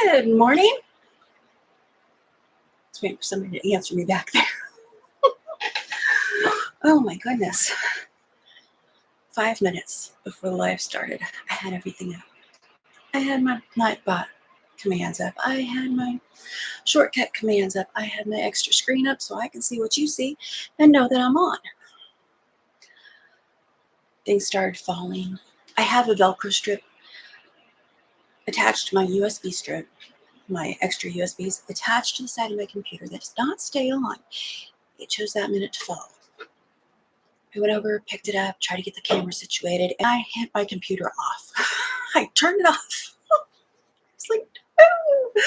Good morning. Let's wait for somebody to answer me back there. Oh my goodness. 5 minutes before the live started, I had everything up. I had my Nightbot commands up. I had my shortcut commands up. I had my extra screen up so I can see what you see and know that I'm on. Things started falling. I have a Velcro strip attached to my USB strip, my extra USBs attached to the side of my computer that does not stay on. It chose that minute to fall. I went over, picked it up, tried to get the camera situated, and I hit my computer off. I turned it off. It's like, no.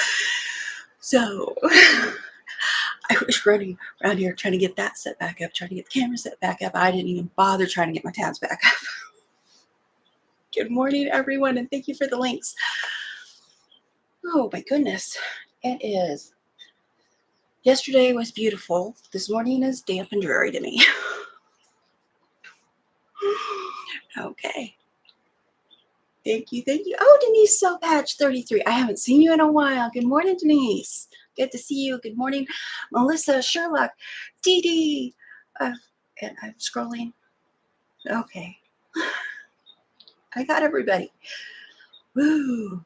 So I was running around here trying to get that set back up, trying to get the camera set back up. I didn't even bother trying to get my tabs back up. Good morning, everyone, and thank you for the links. Oh my goodness, it is. Yesterday was beautiful. This morning is damp and dreary to me. Okay. Thank you. Oh, Denise Soulpatch 33. I haven't seen you in a while. Good morning, Denise. Good to see you. Good morning, Melissa, Sherlock, Dee Dee. And I'm scrolling. Okay. I got everybody. Woo.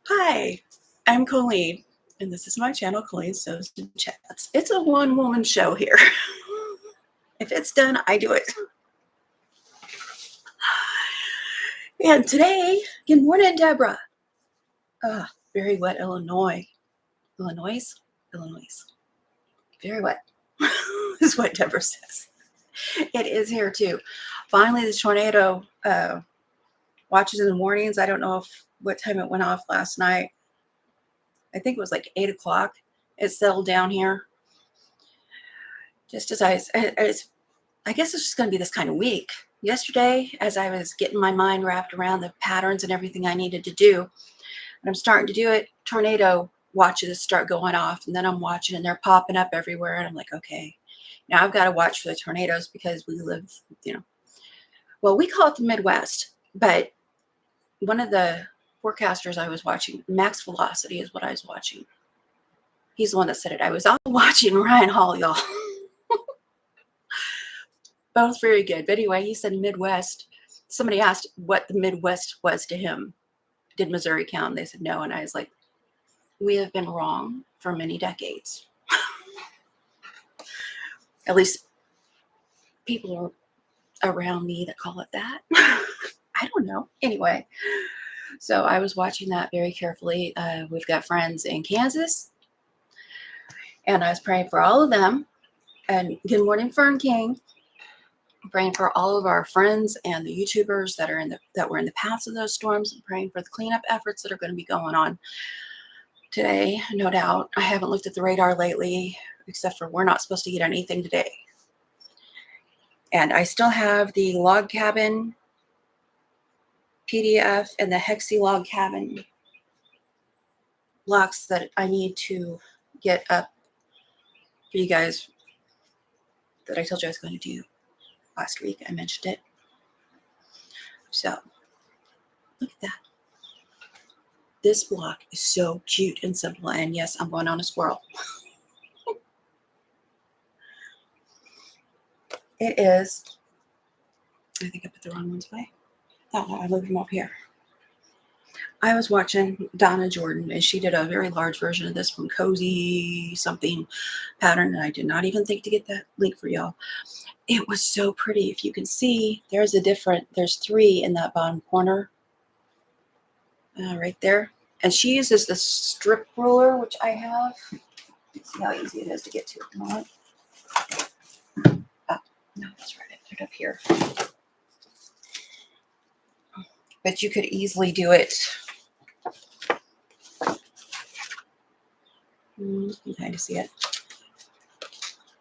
Hi, I'm Coleen, and this is my channel, Coleen Sews and Chats. It's a one-woman show here. If it's done, I do it. And today, good morning, Deborah. Very wet, Illinois. Illinois. Very wet, is what Deborah says. It is here too. Finally, the tornado watches in the mornings. I don't know what time it went off last night. I think it was like 8 o'clock. It settled down here. Just as I guess it's just going to be this kind of week. Yesterday, as I was getting my mind wrapped around the patterns and everything I needed to do, and I'm starting to do it, tornado watches start going off, and then I'm watching and they're popping up everywhere, and I'm like, okay, now I've got to watch for the tornadoes because we live, well, we call it the Midwest, but one of the forecasters I was watching, Max Velocity is what I was watching. He's the one that said it. I was also watching Ryan Hall, y'all. Both very good. But anyway, he said Midwest. Somebody asked what the Midwest was to him. Did Missouri count? They said no. And I was like, we have been wrong for many decades. At least people are around me that call it that. I don't know. Anyway, so I was watching that very carefully. We've got friends in Kansas, and I was praying for all of them. And good morning, Fern King. I'm praying for all of our friends and the YouTubers that were in the paths of those storms. I'm praying for the cleanup efforts that are going to be going on today, no doubt. I haven't looked at the radar lately, except for we're not supposed to get anything today. And I still have the log cabin PDF and the Hexi log cabin blocks that I need to get up for you guys that I told you I was going to do last week. I mentioned it. So look at that. This block is so cute and simple. And yes, I'm going on a squirrel. It is. I think I put the wrong ones away. Oh, no, I moved them up here. I was watching Donna Jordan, and she did a very large version of this from Cozy something pattern, and I did not even think to get that link for y'all. It was so pretty. If you can see, there's 3 in that bottom corner. Right there. And she uses the strip ruler, which I have. Let's see how easy it is to get to at the moment. Oh, no, that's right. I put it up here. But you could easily do it. You can kind of see it.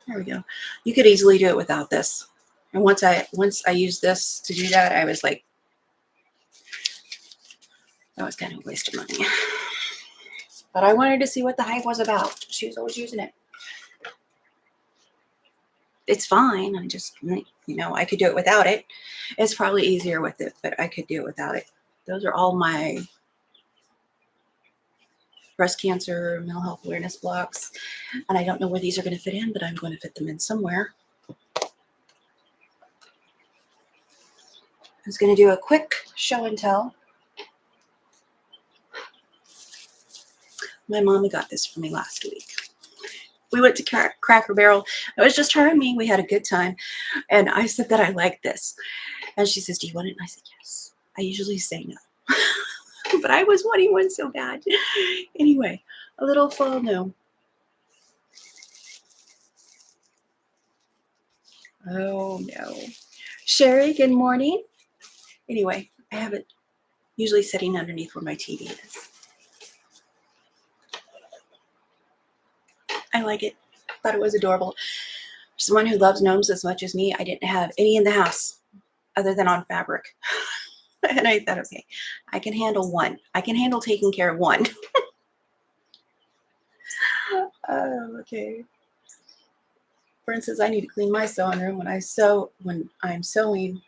There we go. You could easily do it without this. And once I used this to do that, I was like, that was kind of a waste of money. But I wanted to see what the hype was about. She was always using it. it's fine. I just, I could do it without it. It's probably easier with it, but I could do it without it. Those are all my breast cancer, mental health awareness blocks. And I don't know where these are going to fit in, but I'm going to fit them in somewhere. I was going to do a quick show and tell. My mommy got this for me last week. We went to Cracker Barrel. It was just her and me. We had a good time. And I said that I liked this. And she says, do you want it? And I said, yes. I usually say no. But I was wanting one so bad. Anyway, a little fall gnome. Oh, no. Sherry, good morning. Anyway, I have it usually sitting underneath where my TV is. I like it. Thought it was adorable. Someone who loves gnomes as much as me, I didn't have any in the house other than on fabric. And I thought, okay, I can handle one. I can handle taking care of one. Oh, okay. For instance, I need to clean my sewing room when I'm sewing.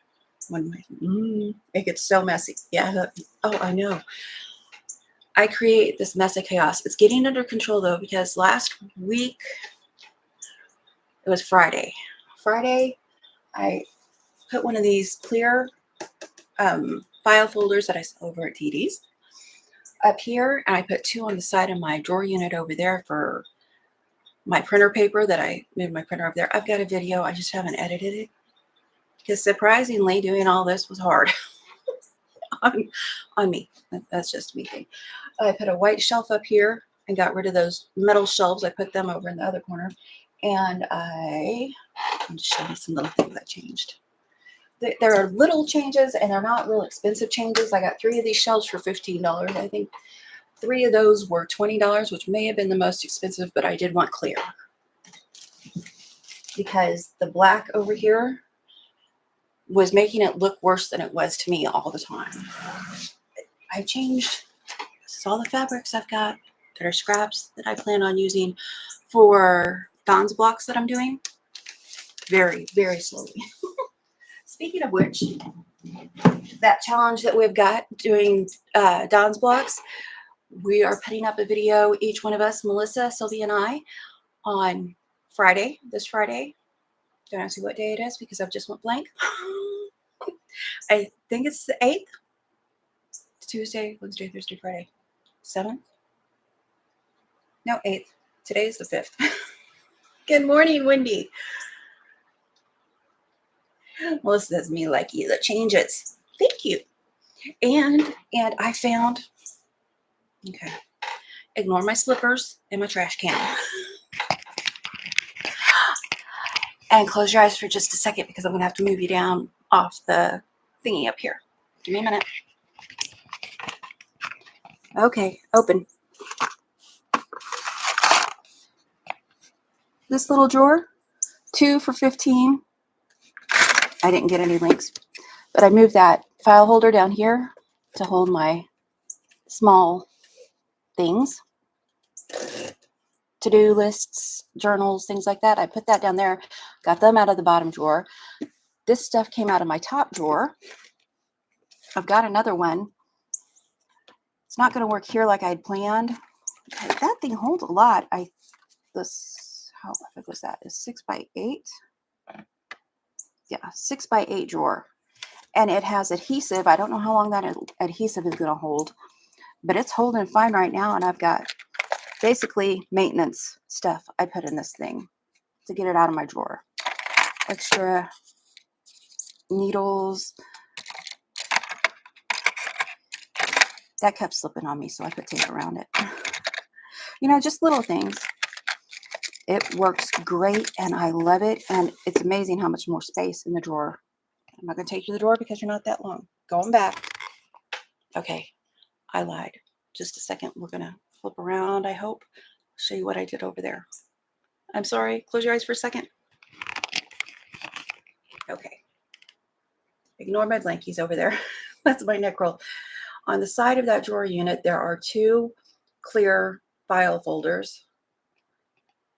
It gets so messy. Yeah. Oh, I know. I create this mess of chaos. It's getting under control though, because last week it was Friday. Friday, I put one of these clear file folders that I sell over at Petite's up here, and I put two on the side of my drawer unit over there for my printer paper that I moved my printer over there. I've got a video. I just haven't edited it because surprisingly doing all this was hard on me. That's just me thing. I put a white shelf up here and got rid of those metal shelves. I put them over in the other corner, and I'm just showing you some little things I changed. There are little changes, and they're not real expensive changes. I got 3 of these shelves for $15. I think 3 of those were $20, which may have been the most expensive, but I did want clear because the black over here was making it look worse than it was to me all the time. I changed. This is all the fabrics I've got that are scraps that I plan on using for Don's blocks that I'm doing very, very slowly. Speaking of which, that challenge that we've got doing Don's blocks, we are putting up a video, each one of us, Melissa, Sylvia, and I, on Friday, this Friday. Don't ask me what day it is because I've just went blank. I think it's the 8th. Tuesday, Wednesday, Thursday, Friday. 7th? No, 8th. Today's the 5th. Good morning, Wendy. Melissa says, me like you, the changes. Thank you. And I found, okay, ignore my slippers and my trash can. And close your eyes for just a second because I'm going to have to move you down off the thingy up here. Give me a minute. Okay, open. This little drawer, 2 for $15. I didn't get any links, but I moved that file holder down here to hold my small things, to-do lists, journals, things like that. I put that down there, got them out of the bottom drawer. This stuff came out of my top drawer. I've got another one. It's not going to work here like I'd planned. That thing holds a lot. How big was that? It's 6x8. Yeah, 6x8 drawer. And it has adhesive. I don't know how long that adhesive is going to hold, but it's holding fine right now. And I've got basically maintenance stuff I put in this thing to get it out of my drawer. Extra needles. That kept slipping on me, so I put tape around it. Just little things. It works great, and I love it, and it's amazing how much more space in the drawer. I'm not going to take you to the drawer because you're not that long. Going back. Okay, I lied. Just a second. We're going to flip around, I hope. Show you what I did over there. I'm sorry. Close your eyes for a second. Okay. Ignore my blankies over there. That's my neck roll. On the side of that drawer unit, there are 2 clear file folders.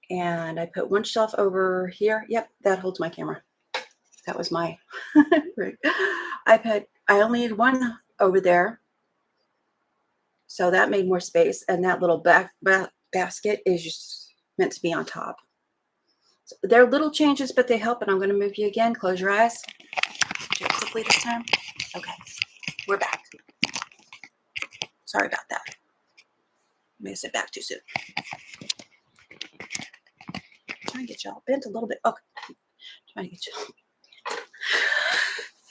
And I put one shelf over here. Yep, that holds my camera. That was my rig. I only need one over there. So that made more space. And that little basket is just meant to be on top. So they're little changes, but they help. And I'm going to move you again. Close your eyes. Do it quickly this time. Okay, we're back. Sorry about that. Maybe I said back too soon. Trying to get y'all bent a little bit. Okay. Trying to get y'all.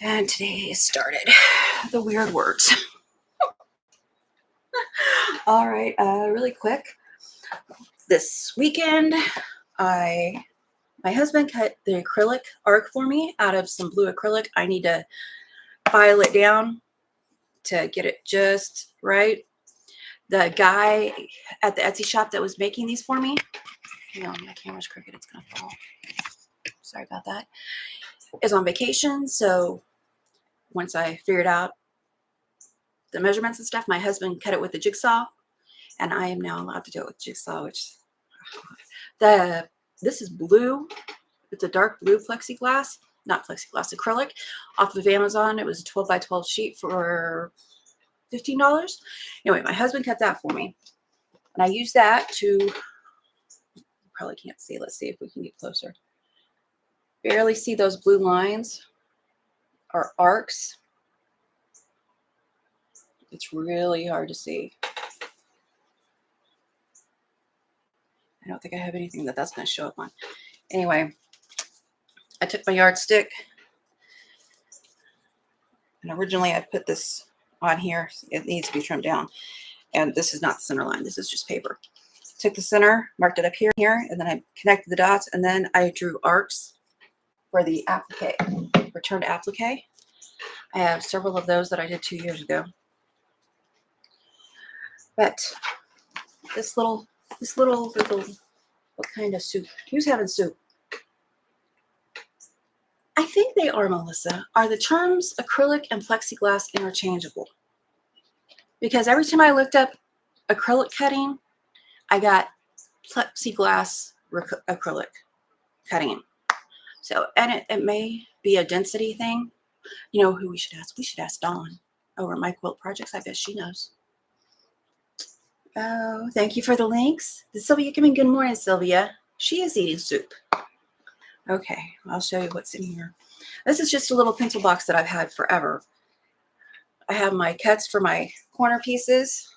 And today is started. The weird words. All right, really quick. This weekend, my husband cut the acrylic arc for me out of some blue acrylic. I need to file it down to get it just right. The guy at the Etsy shop that was making these for me, hang on, my camera's crooked, it's gonna fall. Sorry about that. Is on vacation, so once I figured out the measurements and stuff, my husband cut it with the jigsaw, and I am now allowed to do it with jigsaw, which this is blue. It's a dark blue plexiglass, not plexiglass, acrylic off of Amazon. It was a 12 by 12 sheet for $15. Anyway, my husband cut that for me, and I used that to, you probably can't see, let's see if we can get closer. Barely see those blue lines or arcs. It's really hard to see. I don't think I have anything that's going to show up on. Anyway, I took my yardstick, and originally I put this on here. It needs to be trimmed down, and this is not the center line. This is just paper. Took the center, marked it up here, and then I connected the dots, and then I drew arcs for the applique, return to applique. I have several of those that I did 2 years ago. But this little, what kind of soup? Who's having soup? I think they are, Melissa. Are the terms acrylic and plexiglass interchangeable? Because every time I looked up acrylic cutting, I got plexiglass acrylic cutting. So, and it may be a density thing. You know who we should ask? We should ask Dawn over at My Quilt Projects. I bet she knows. Oh, thank you for the links. Did Sylvia come in? Good morning, Sylvia. She is eating soup. Okay, I'll show you what's in here. This is just a little pencil box that I've had forever. I have my cuts for my corner pieces.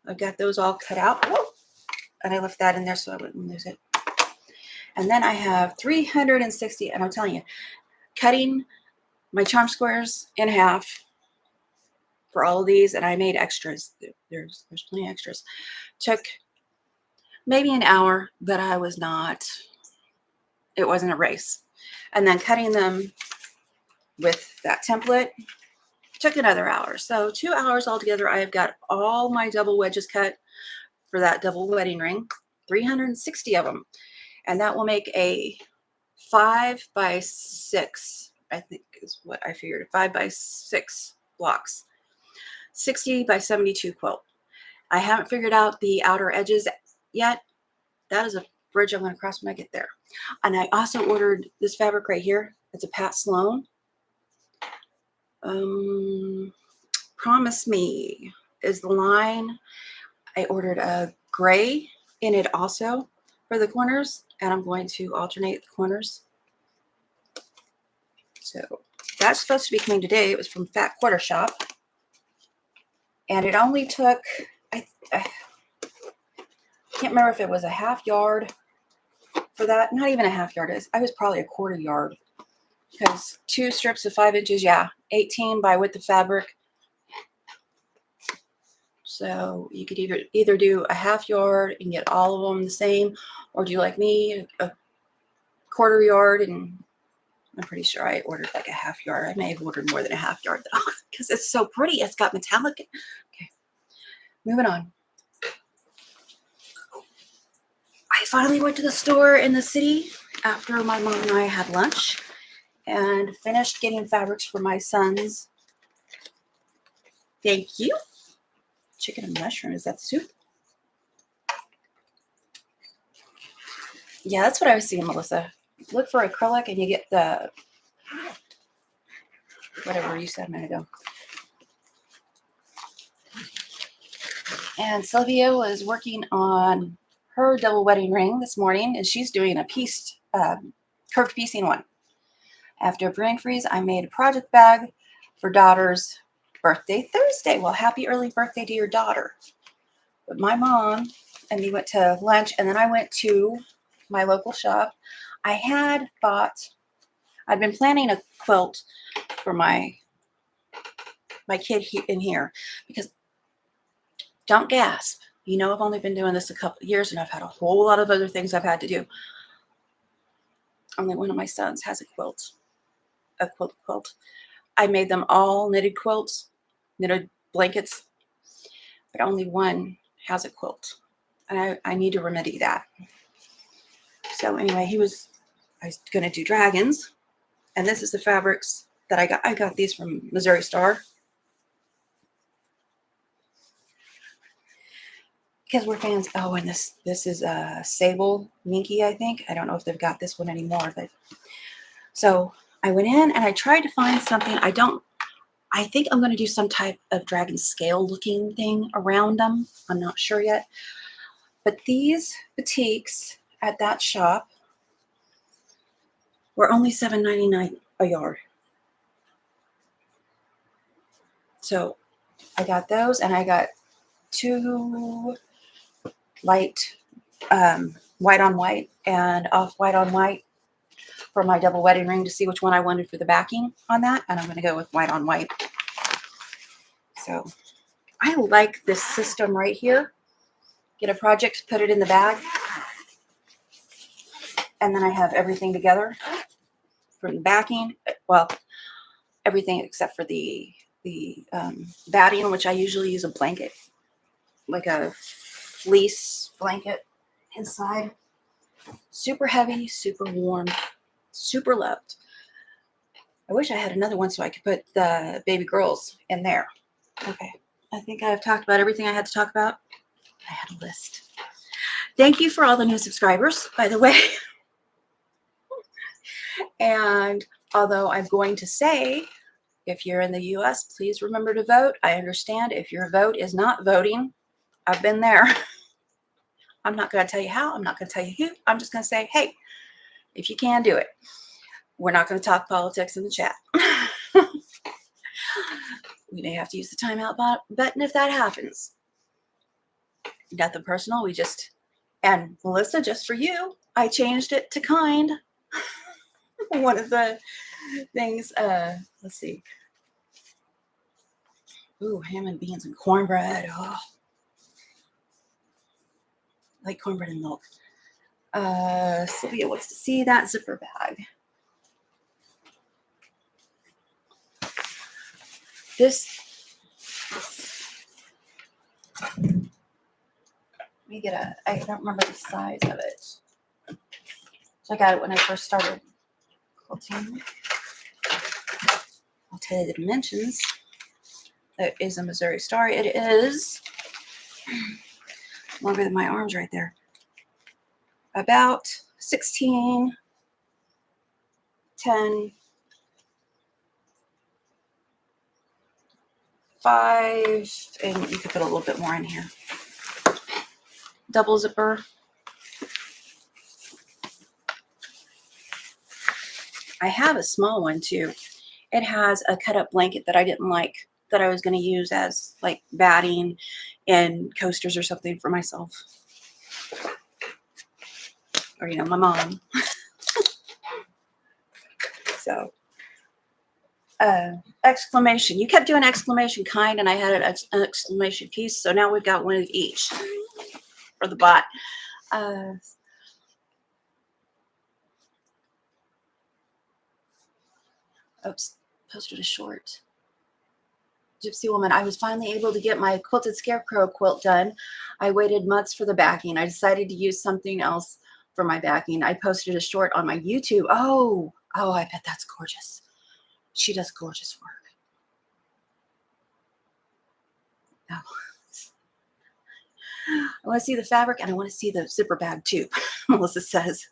I've got those all cut out. Oh, and I left that in there so I wouldn't lose it. And then I have 360, and I'm telling you, cutting my charm squares in half for all of these, and I made extras. There's plenty of extras. Took maybe an hour, but I was not, it wasn't a race. And then cutting them with that template took another hour. So 2 hours altogether. I have got all my double wedges cut for that double wedding ring, 360 of them. And that will make a 5 by 6, I think is what I figured, 5 by 6 blocks, 60 by 72 quilt. I haven't figured out the outer edges yet. That is a bridge I'm going to cross when I get there. And I also ordered this fabric right here. It's a Pat Sloan. Promise Me is the line. I ordered a gray in it also for the corners, and I'm going to alternate the corners. So that's supposed to be coming today. It was from Fat Quarter Shop, and it only took, I can't remember if it was a half yard for that. Not even a half yard. I was probably a quarter yard, because 2 strips of 5 inches, yeah, 18 by width of fabric. So you could either do a half yard and get all of them the same, or do like me, a quarter yard. And I'm pretty sure I ordered like a half yard. I may have ordered more than a half yard though, because it's so pretty. It's got metallic. Okay, moving on. I finally went to the store in the city after my mom and I had lunch and finished getting fabrics for my sons. Thank you. Chicken and mushroom, is that soup? Yeah, that's what I was seeing, Melissa. Look for acrylic and you get the, whatever you said a minute ago. And Sylvia was working on her double wedding ring this morning, and she's doing a pieced, curved piecing one. After a brain freeze, I made a project bag for daughter's birthday Thursday. Well, happy early birthday to your daughter. But my mom and me went to lunch, and then I went to my local shop. I had thought, I'd been planning a quilt for my kid in here, because don't gasp. You know, I've only been doing this a couple of years, and I've had a whole lot of other things I've had to do. Only one of my sons has a quilt. I made them all knitted quilts, knitted blankets, but only one has a quilt. And I need to remedy that. So anyway, I was going to do dragons. And this is the fabrics that I got. I got these from Missouri Star. Because we're fans. Oh, and this is Sable Minky, I think. I don't know if they've got this one anymore. But so I went in and I tried to find something. I think I'm going to do some type of dragon scale looking thing around them. I'm not sure yet. But these Petites at that shop were only $7.99 a yard. So I got those, and I got two light white on white and off white on white for my double wedding ring to see which one I wanted for the backing on that. And I'm going to go with white on white. So I like this system right here. Get a project, put it in the bag, and then I have everything together from the backing. Well, everything except for the batting, which I usually use a blanket, like a fleece blanket inside. Super heavy, super warm, super loved. I wish I had another one so I could put the baby girls in there. Okay, I think I've talked about everything I had to talk about. I had a list. Thank you for all the new subscribers, by the way. And although I'm going to say, if you're in the US, please remember to vote. I understand if your vote is not voting. I've been there. I'm not going to tell you how. I'm not going to tell you who. I'm just going to say, hey, if you can, do it. We're not going to talk politics in the chat. We may have to use the timeout button if that happens. Nothing personal. And Melissa, just for you, I changed it to kind. One of the things, let's see. Ooh, ham and beans and cornbread. Oh, I like cornbread and milk. Sylvia wants to see that zipper bag. I don't remember the size of it. So I got it when I first started quilting. I'll tell you the dimensions. It is a Missouri Star. It is longer than my arms right there. About 16, 10, 5, and you could put a little bit more in here. Double zipper. I have a small one too. It has a cut up blanket that I didn't like, that I was going to use as like batting and coasters or something for myself. Or, my mom. So, exclamation. You kept doing exclamation kind, and I had an exclamation piece. So now we've got one of each for the bot. Oops, posted a short. Gypsy Woman, I was finally able to get my quilted scarecrow quilt done. I waited months for the backing. I decided to use something else for my backing. I posted a short on my YouTube. Oh, I bet that's gorgeous. She does gorgeous work. Oh. I want to see the fabric, and I want to see the zipper bag too, Melissa says.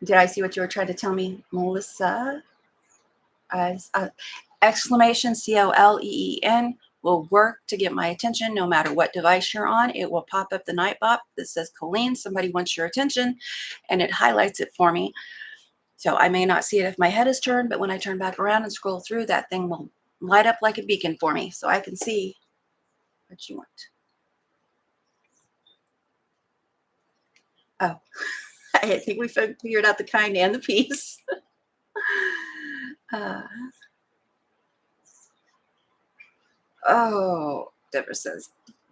Did I see what you were trying to tell me, Melissa? Exclamation COLEEN will work to get my attention no matter what device you're on. It will pop up the night bop that says Coleen, somebody wants your attention, and it highlights it for me. So I may not see it if my head is turned, but when I turn back around and scroll through, that thing will light up like a beacon for me so I can see what you want. Oh, I think we figured out the kind and the piece. Oh, Deborah says,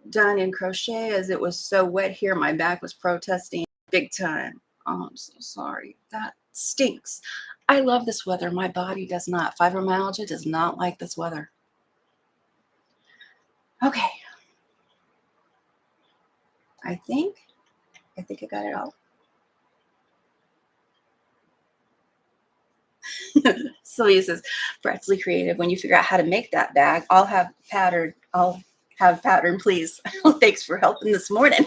done in crochet as it was so wet here. My back was protesting big time. Oh, I'm so sorry. That stinks. I love this weather. My body does not. Fibromyalgia does not like this weather. Okay. I think I got it all. Sylvia says, Bradley Creative, when you figure out how to make that bag, I'll have pattern, please. Thanks for helping this morning.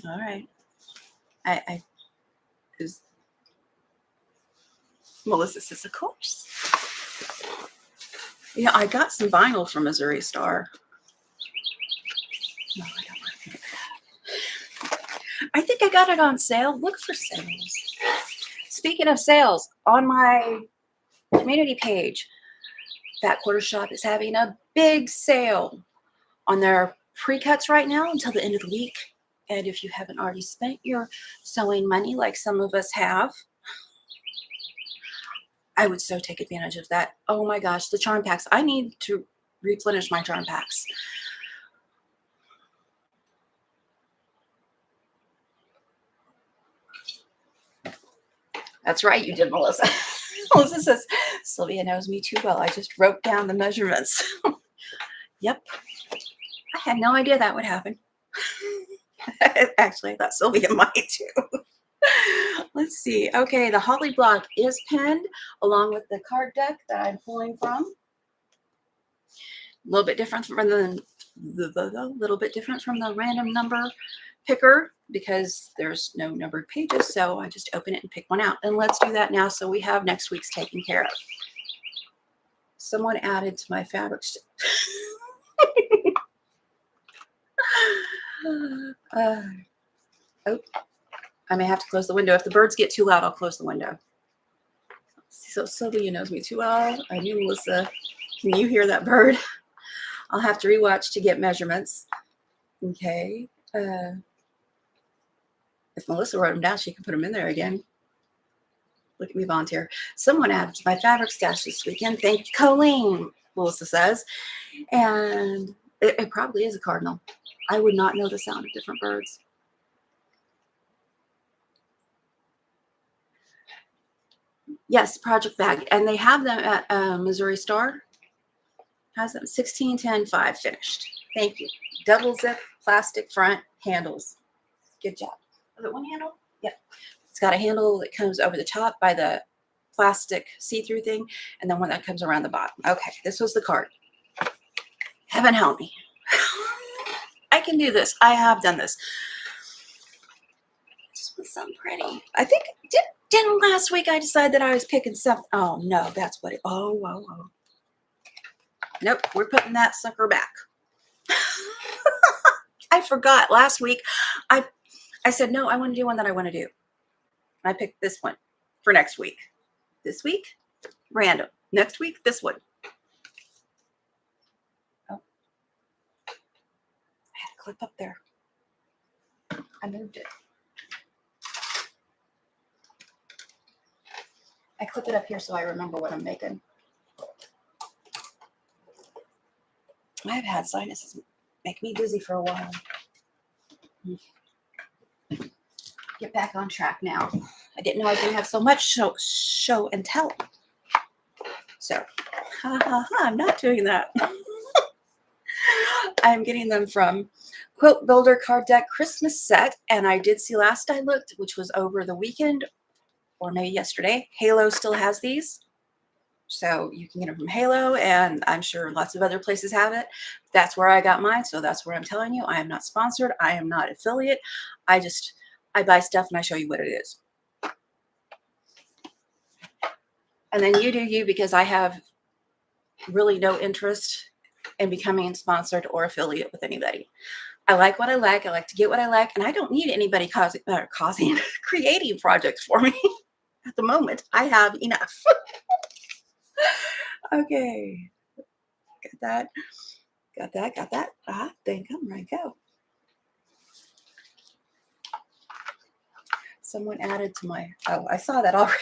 All right. Melissa says, of course. Yeah, I got some vinyl from Missouri Star. No, I don't want to think of that. I think I got it on sale. Look for sales. Speaking of sales, on my community page, Fat Quarter Shop is having a big sale on their pre-cuts right now until the end of the week. And if you haven't already spent your sewing money like some of us have, I would so take advantage of that. Oh my gosh, the charm packs. I need to replenish my charm packs. That's right, you did, Melissa. Melissa says, Sylvia knows me too well. I just wrote down the measurements. Yep. I had no idea that would happen. Actually, I thought Sylvia might too. Let's see. Okay, the Holly block is pinned along with the card deck that I'm pulling from. A little bit different from the random number picker because there's no numbered pages. So I just open it and pick one out. And let's do that now so we have next week's taken care of. Someone added to my fabric. Oh, I may have to close the window. If the birds get too loud, I'll close the window. So Sylvia knows me too well. I knew Melissa. Can you hear that bird? I'll have to rewatch to get measurements. Okay. If Melissa wrote them down, she can put them in there again. Look at me volunteer. Someone added to my fabric stash this weekend. Thank you, Coleen, Melissa says. And it probably is a cardinal. I would not know the sound of different birds. Yes, project bag. And they have them at Missouri Star. Has them 16, 10, 5 finished. Thank you. Double zip, plastic front handles. Good job. Is it one handle? Yep. It's got a handle that comes over the top by the plastic see-through thing, and then one that comes around the bottom. Okay, this was the card. Heaven help me. I can do this. I have done this. This was something pretty. I think, didn't last week I decided that I was picking something? Oh, no, that's what it, oh. Nope, we're putting that sucker back. I forgot last week. I said, no, I want to do one that I want to do. I picked this one for next week. This week, random. Next week, this one. Oh. I had a clip up there. I moved it. I clip it up here so I remember what I'm making. I've had sinuses make me dizzy for a while. Get back on track now. I didn't know I was going to have so much show and tell. So, I'm not doing that. I'm getting them from Quilt Builder Card Deck Christmas Set. And I did see last I looked, which was over the weekend or maybe yesterday, Halo still has these. So you can get them from Halo, and I'm sure lots of other places have it. That's where I got mine, so that's where I'm telling you. I am not sponsored. I am not affiliate. I buy stuff and I show you what it is. And then you do you, because I have really no interest in becoming sponsored or affiliate with anybody. I like what I like. I like to get what I like, and I don't need anybody causing creating projects for me. At the moment, I have enough. Okay, got that. Think I'm ready to go. Someone added to my, oh, I saw that already.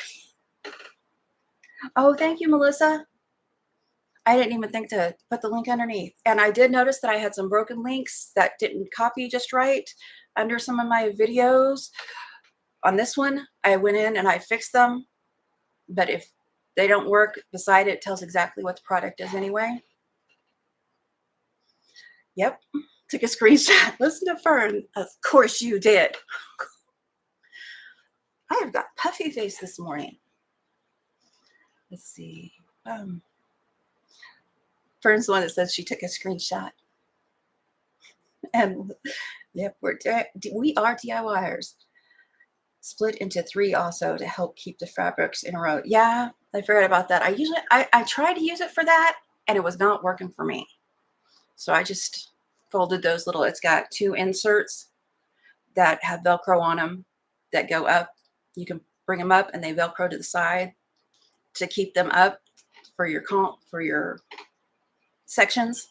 Oh, thank you, Melissa. I didn't even think to put the link underneath. And I did notice that I had some broken links that didn't copy just right under some of my videos. On this one, I went in and I fixed them. But if they don't work, beside it tells exactly what the product is anyway. Yep, took a screenshot. Listen to Fern. Of course you did. I have got puffy face this morning. Let's see. Fern's the one that says she took a screenshot. And yep, we are DIYers. Split into 3 also to help keep the fabrics in a row. Yeah, I forgot about that. I tried to use it for that, and it was not working for me. So I just folded those little, it's got 2 inserts that have Velcro on them that go up. You can bring them up and they Velcro to the side to keep them up for your sections.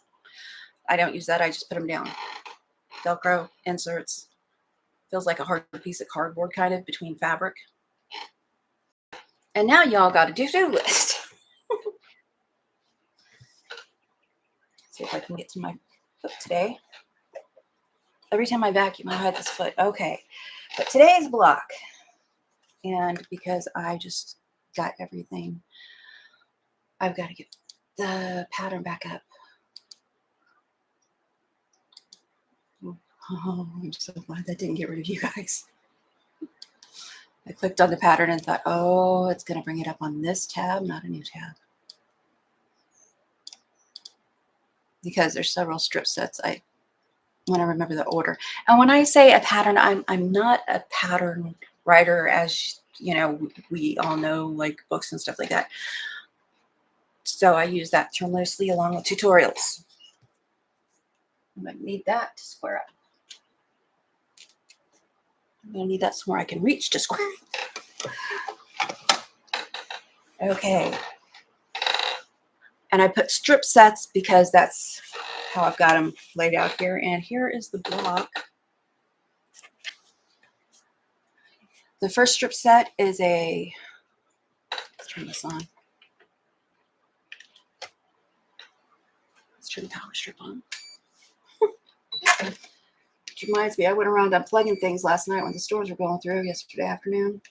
I don't use that. I just put them down. Velcro inserts. Feels like a hard piece of cardboard kind of between fabric. And now y'all got a to-do list. See if I can get to my foot today. Every time I vacuum, I hide this foot. Okay, but today's block. And because I just got everything, I've got to get the pattern back up. Oh, I'm so glad that didn't get rid of you guys. I clicked on the pattern and thought, oh, it's going to bring it up on this tab, not a new tab. Because there's several strip sets. I want to remember the order. And when I say a pattern, I'm not a pattern writer, as you know, we all know, like books and stuff like that. So I use that term loosely along with tutorials. I'm going to need that to square up. I'm going to need that somewhere I can reach to square. Okay. And I put strip sets because that's how I've got them laid out here. And here is the block. The first strip set is a, let's turn this on. Let's turn the power strip on. Which reminds me, I went around unplugging things last night when the storms were going through yesterday afternoon.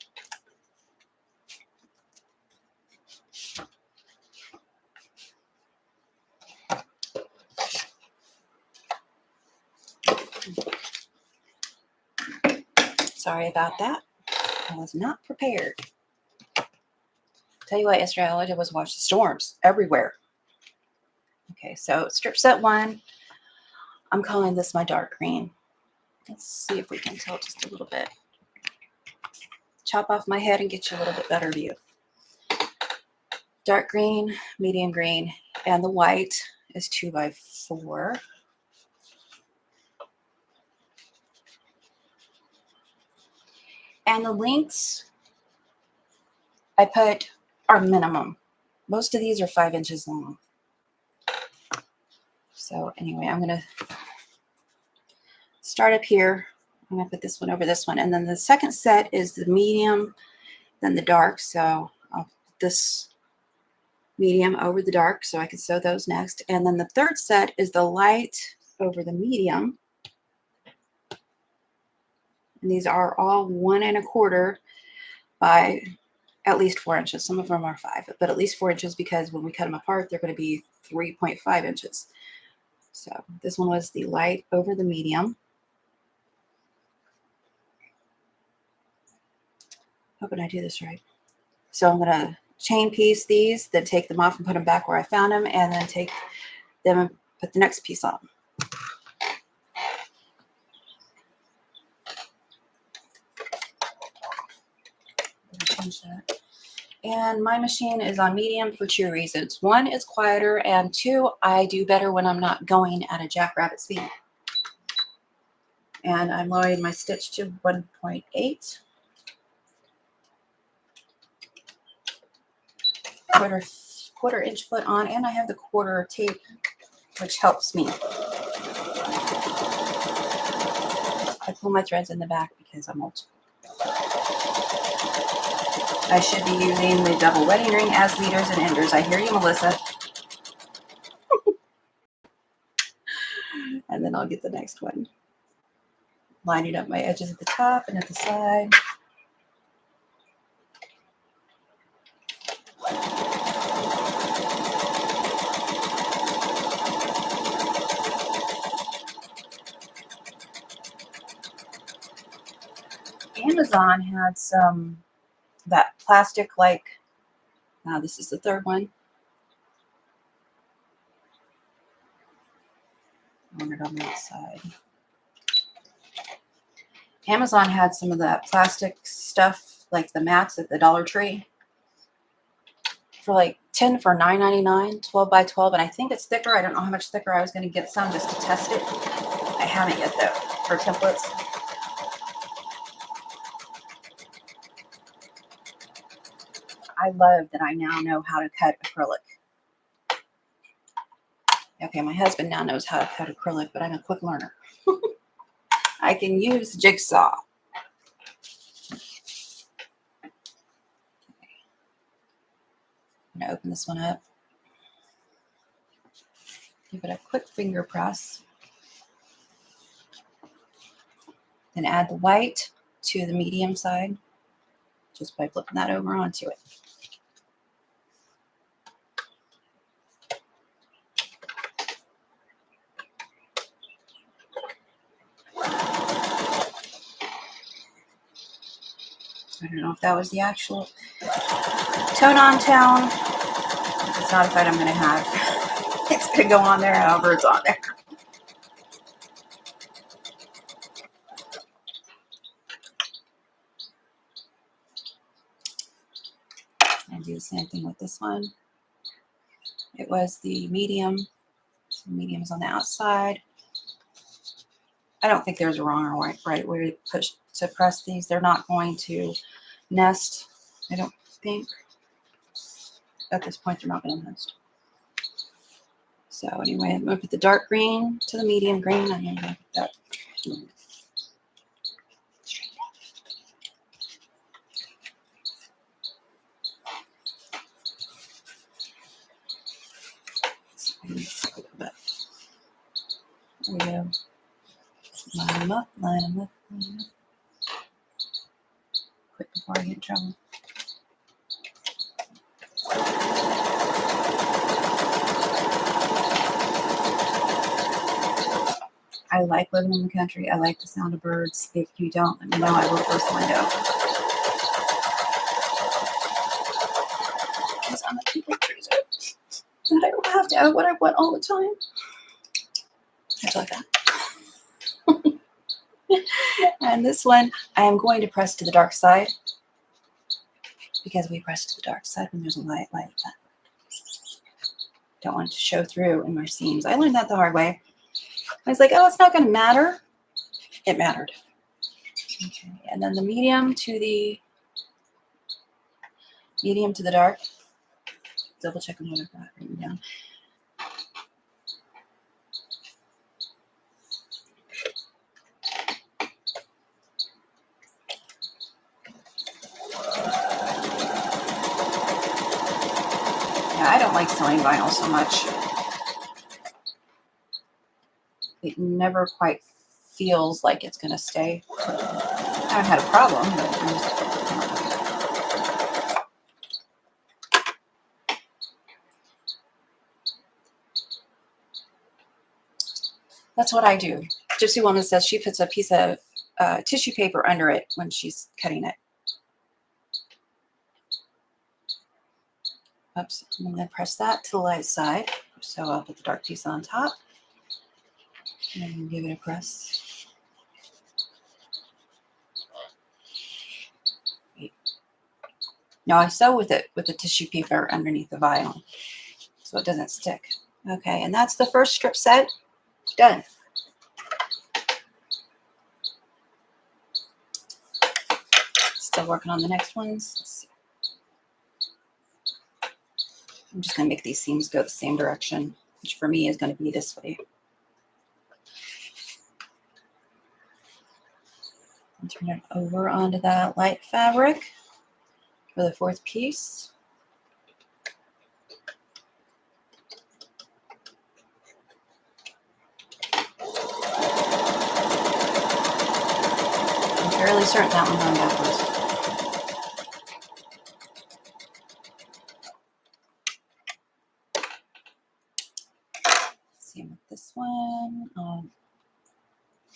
Sorry about that. I was not prepared. Tell you what, yesterday all I did was watch the storms everywhere. Okay, so strip set 1. I'm calling this my dark green. Let's see if we can tell just a little bit. Chop off my head and get you a little bit better view. Dark green, medium green, and the white is 2x4. And the lengths I put are minimum. Most of these are 5 inches long. So anyway, I'm going to start up here. I'm going to put this one over this one. And then the second set is the medium, then the dark. So I'll put this medium over the dark so I can sew those next. And then the third set is the light over the medium. And these are all 1 1/4 by at least 4 inches. Some of them are 5, but at least 4 inches, because when we cut them apart, they're going to be 3.5 inches. So this one was the light over the medium. Hoping I do this right. So I'm going to chain piece these, then take them off and put them back where I found them, and then take them and put the next piece on. Change that. And my machine is on medium for 2 reasons. 1, it's quieter, and 2, I do better when I'm not going at a jackrabbit speed. And I'm lowering my stitch to 1.8. Quarter inch foot on, and I have the quarter tape, which helps me. I pull my threads in the back because I'm old. I should be using the double wedding ring as leaders and enders. I hear you, Melissa. And then I'll get the next one. Lining up my edges at the top and at the side. Amazon had some, that plastic like, this is the third one. On it on that side. Amazon had some of that plastic stuff, like the mats at the Dollar Tree, for like 10 for $9.99, 12 by 12, and I think it's thicker. I don't know how much thicker. I was going to get some just to test it. I haven't yet though, for templates. I love that I now know how to cut acrylic. Okay, my husband now knows how to cut acrylic, but I'm a quick learner. I can use jigsaw. I'm going to open this one up. Give it a quick finger press. Then add the white to the medium side just by flipping that over onto it. I don't know if that was the actual tone on tone. If it's not a fight I'm going to have. It's going to go on there however it's on there. And do the same thing with this one. It was the medium. So medium is on the outside. I don't think there's a wrong or right way to press these. They're not going to nest. I don't think. At this point, they're not going to nest. So anyway, I'm going to put the dark green to the medium green. I'm going to put that. There we go. Line them up, line them up, line them up. Quick before I get in trouble. I like living in the country. I like the sound of birds. If you don't, let me know. I will close the window. Because I'm a people pleaser. And I don't have to have what I want all the time. Just like that. And this one, I am going to press to the dark side. Because we press to the dark side when there's a light like that. Don't want it to show through in my seams. I learned that the hard way. I was like, oh, it's not going to matter. It mattered. Okay. And then the medium to the dark. Double checking what I've got written down. Yeah, I don't like sewing vinyl so much. It never quite feels like it's going to stay. I haven't had a problem, but that's what I do. Gypsy Woman says she puts a piece of tissue paper under it when she's cutting it. Oops, I'm going to press that to the light side. So I'll put the dark piece on top and give it a press. Wait. Now I sew with it with the tissue paper underneath the vial so it doesn't stick. Okay, and that's the first strip set done. Still working on the next ones. Let's see. I'm just going to make these seams go the same direction, which for me is going to be this way. And turn it over onto that light fabric for the fourth piece. I'm fairly certain that one's going backwards. Same with this one.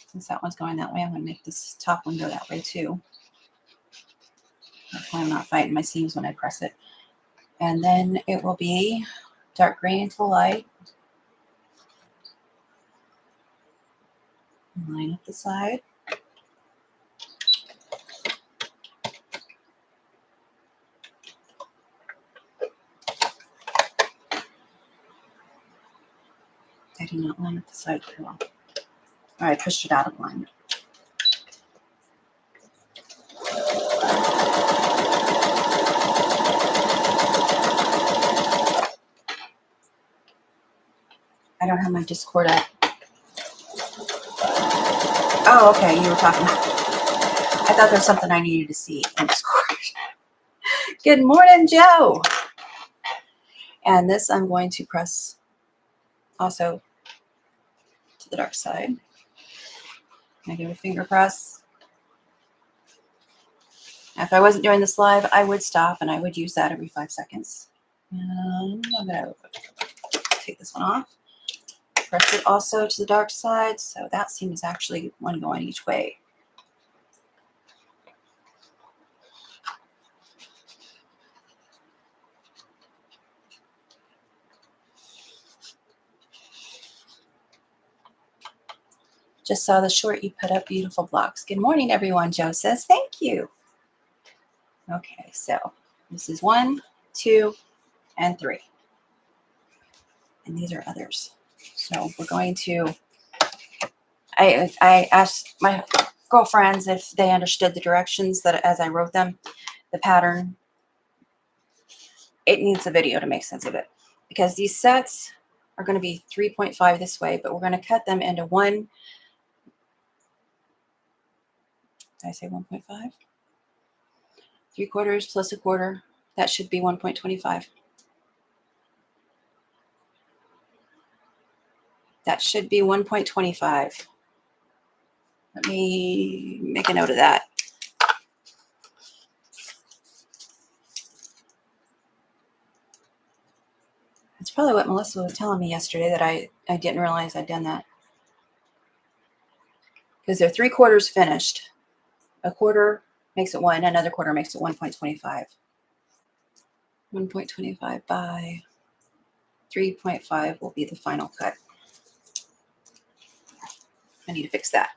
Since that one's going that way, I'm going to make this top one go that way too. That's why I'm not fighting my seams when I press it. And then it will be dark green to light. Line up the side. I did not line up the side very well. Or I pushed it out of line. I don't have my Discord up. Oh, okay, you were talking. I thought there was something I needed to see in Discord. Good morning, Joe. And this I'm going to press also to the dark side. I give a finger press. If I wasn't doing this live, I would stop and I would use that every 5 seconds. And I'm going to take this one off. Press it also to the dark side, so that seam is actually one going each way. Just saw the short you put up, beautiful blocks. Good morning, everyone. Joe says, thank you. Okay, so this is 1, 2, and 3. And these are others. So we're going to, I asked my girlfriends if they understood the directions that as I wrote them, the pattern. It needs a video to make sense of it. Because these sets are going to be 3.5 this way, but we're going to cut them into 1. Did I say 1.5? 3/4 plus 1/4. That should be 1.25. That should be 1.25. Let me make a note of that. That's probably what Melissa was telling me yesterday, that I didn't realize I'd done that. Because they're 3/4 finished. 1/4 makes it 1, another 1/4 makes it 1.25. 1.25 by 3.5 will be the final cut. I need to fix that.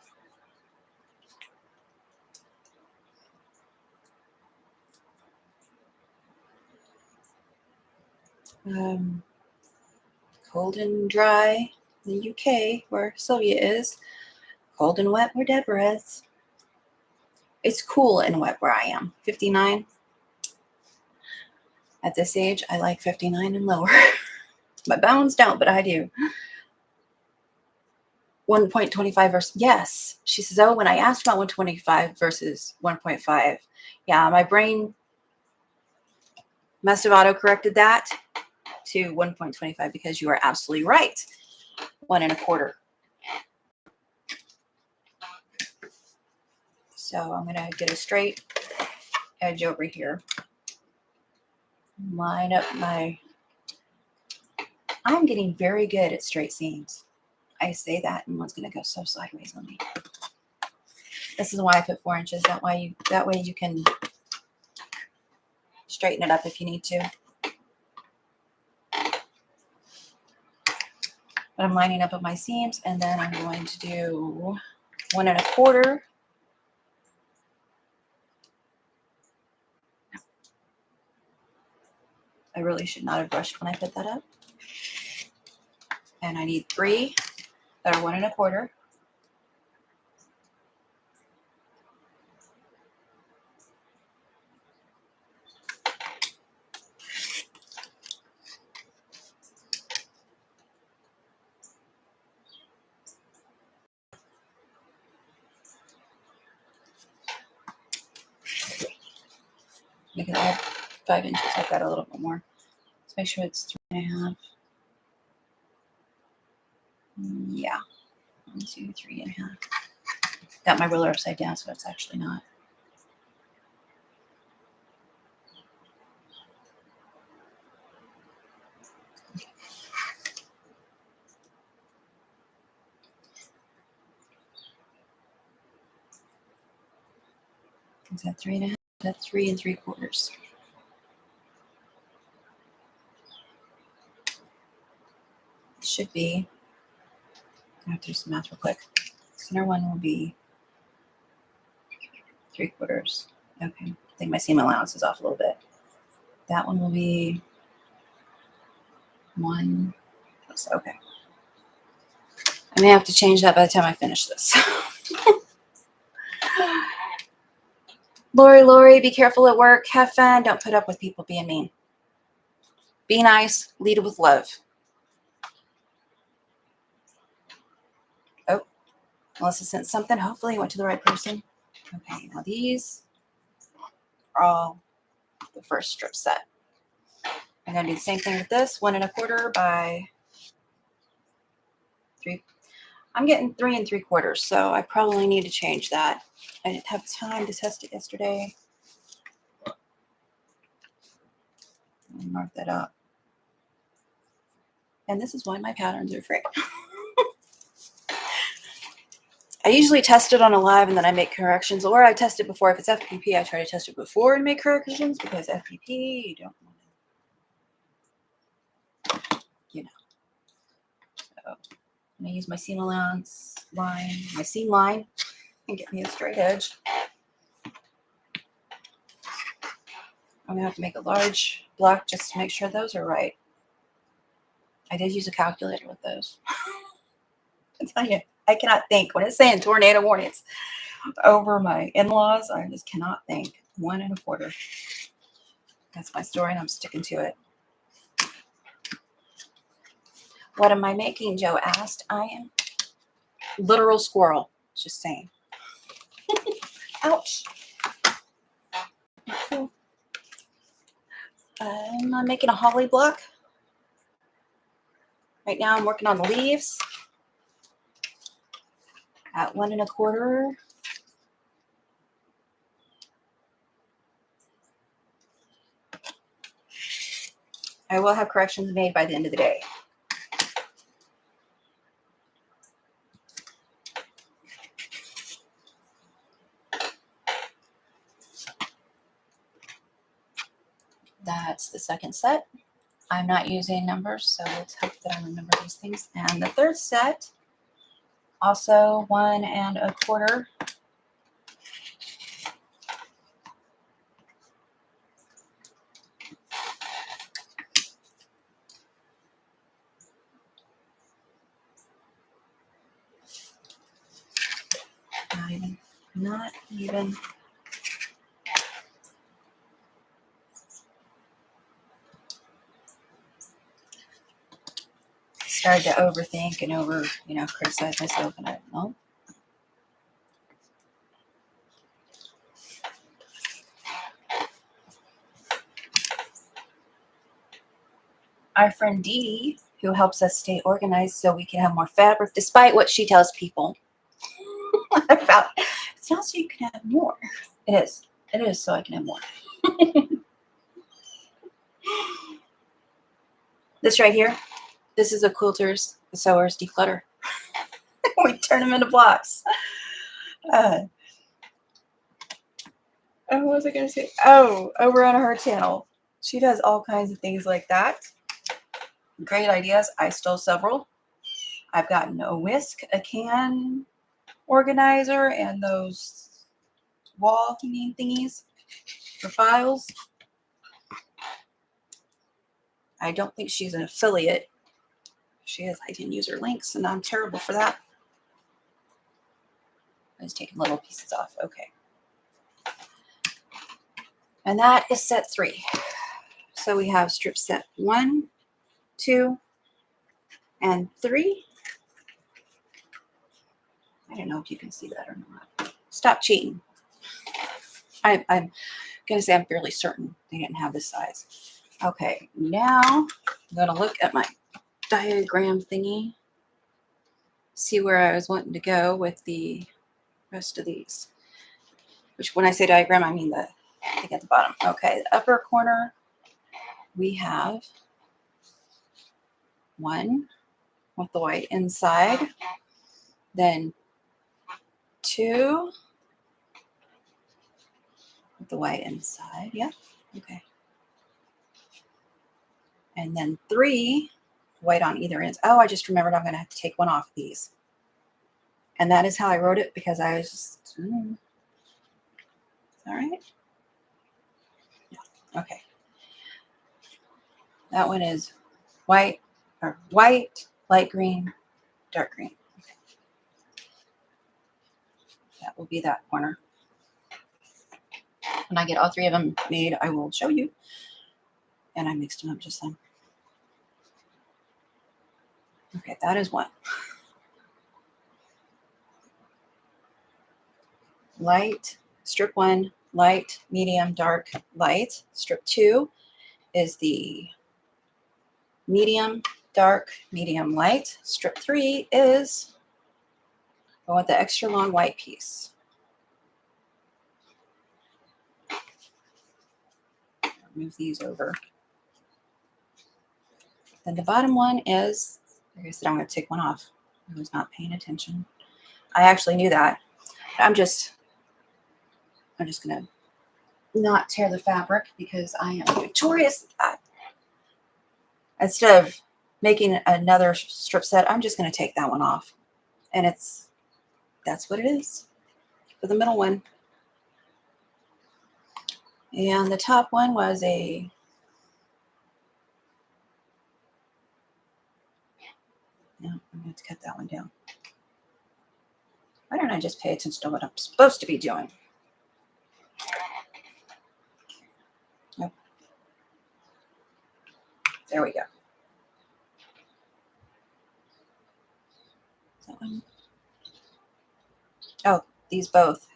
Cold and dry in the UK, where Sylvia is. Cold and wet where Deborah is. It's cool and wet where I am. 59. At this age, I like 59 and lower. My bones don't, but I do. 1.25 versus, yes. She says, oh, when I asked about 125 versus 1.5, yeah, my brain must have auto-corrected that to 1.25 because you are absolutely right. 1 1/4. So I'm going to get a straight edge over here. Line up my, I'm getting very good at straight seams. I say that and one's going to go so sideways on me. This is why I put 4 inches. That way you can straighten it up if you need to. But I'm lining up of my seams, and then I'm going to do 1 1/4. I really should not have rushed when I put that up. And I need 3 that are 1 1/4. Because I have 5 inches, I've got a little bit more. Let's make sure it's 3 1/2. Yeah, 1, 2, 3 1/2. Got my ruler upside down, so it's actually not. Is that 3 1/2? That's 3 3/4. It should be. I have to do some math real quick. Center one will be 3/4. Okay, I think my seam allowance is off a little bit. That one will be 1. Okay. I may have to change that by the time I finish this. Lori, be careful at work. Have fun. Don't put up with people being mean. Be nice. Lead with love. Oh, Melissa sent something. Hopefully it went to the right person. Okay, now these are all the first strip set. I'm going to do the same thing with this. 1 1/4 by 3. I'm getting 3 3/4, so I probably need to change that. I didn't have time to test it yesterday. I'll mark that up. And this is why my patterns are free. I usually test it on a live and then I make corrections, or I test it before. If it's FPP, I try to test it before and make corrections, because FPP, you don't want to, you know. So I'm going to use my seam allowance line, my seam line, and get me a straight edge. I'm going to have to make a large block just to make sure those are right. I did use a calculator with those. I tell you, I cannot think. When it's saying tornado warnings over my in-laws, I just cannot think. 1 1/4. That's my story, and I'm sticking to it. What am I making? Joe asked. I am literal squirrel. Just saying. Ouch. I'm making a holly block. Right now I'm working on the leaves at 1 1/4. I will have corrections made by the end of the day. That's the second set. I'm not using numbers, so let's hope that I remember these things. And the third set, also 1 1/4. Not even. Started to overthink and criticize myself, and I don't know. Our friend Dee, who helps us stay organized so we can have more fabric, despite what she tells people about. It's not so you can have more. It is. It is so I can have more. This right here, this is a quilter's, the sewer's declutter. We turn them into blocks. What was I going to say? Oh, over on her channel. She does all kinds of things like that. Great ideas. I stole several. I've gotten a whisk, a can organizer, and those wall hanging thingies for files. I don't think she's an affiliate. If she is, I didn't use her links, and I'm terrible for that. I was taking little pieces off. Okay. And that is set 3. So we have strip set 1, 2, and 3. I don't know if you can see that or not. Stop cheating. I'm going to say I'm fairly certain they didn't have this size. Okay, now I'm going to look at my diagram thingy, see where I was wanting to go with the rest of these. Which, when I say diagram, I mean the thing at the bottom. Okay, the upper corner, we have 1 with the white inside, then 2 with the white inside. Yep. Okay. And then 3 white on either end. Oh, I just remembered I'm going to have to take one off of these. And that is how I wrote it, because I was just, all right. Yeah. Okay. That one is white, light green, dark green. Okay. That will be that corner. When I get all 3 of them made, I will show you. And I mixed them up just then. Okay, that is 1. Light, strip 1, light, medium, dark, light. Strip 2 is the medium, dark, medium, light. Strip 3 is I want the extra long white piece. Move these over. Then the bottom one is, like I said, I'm going to take one off. I was not paying attention. I actually knew that. I'm just going to not tear the fabric, because I am notorious at that. Instead of making another strip set, I'm just going to take that one off. And that's what it is for the middle one. And the top one was a no, I'm going to cut that one down. Why don't I just pay attention to what I'm supposed to be doing? Nope. There we go. That one. Oh, these both.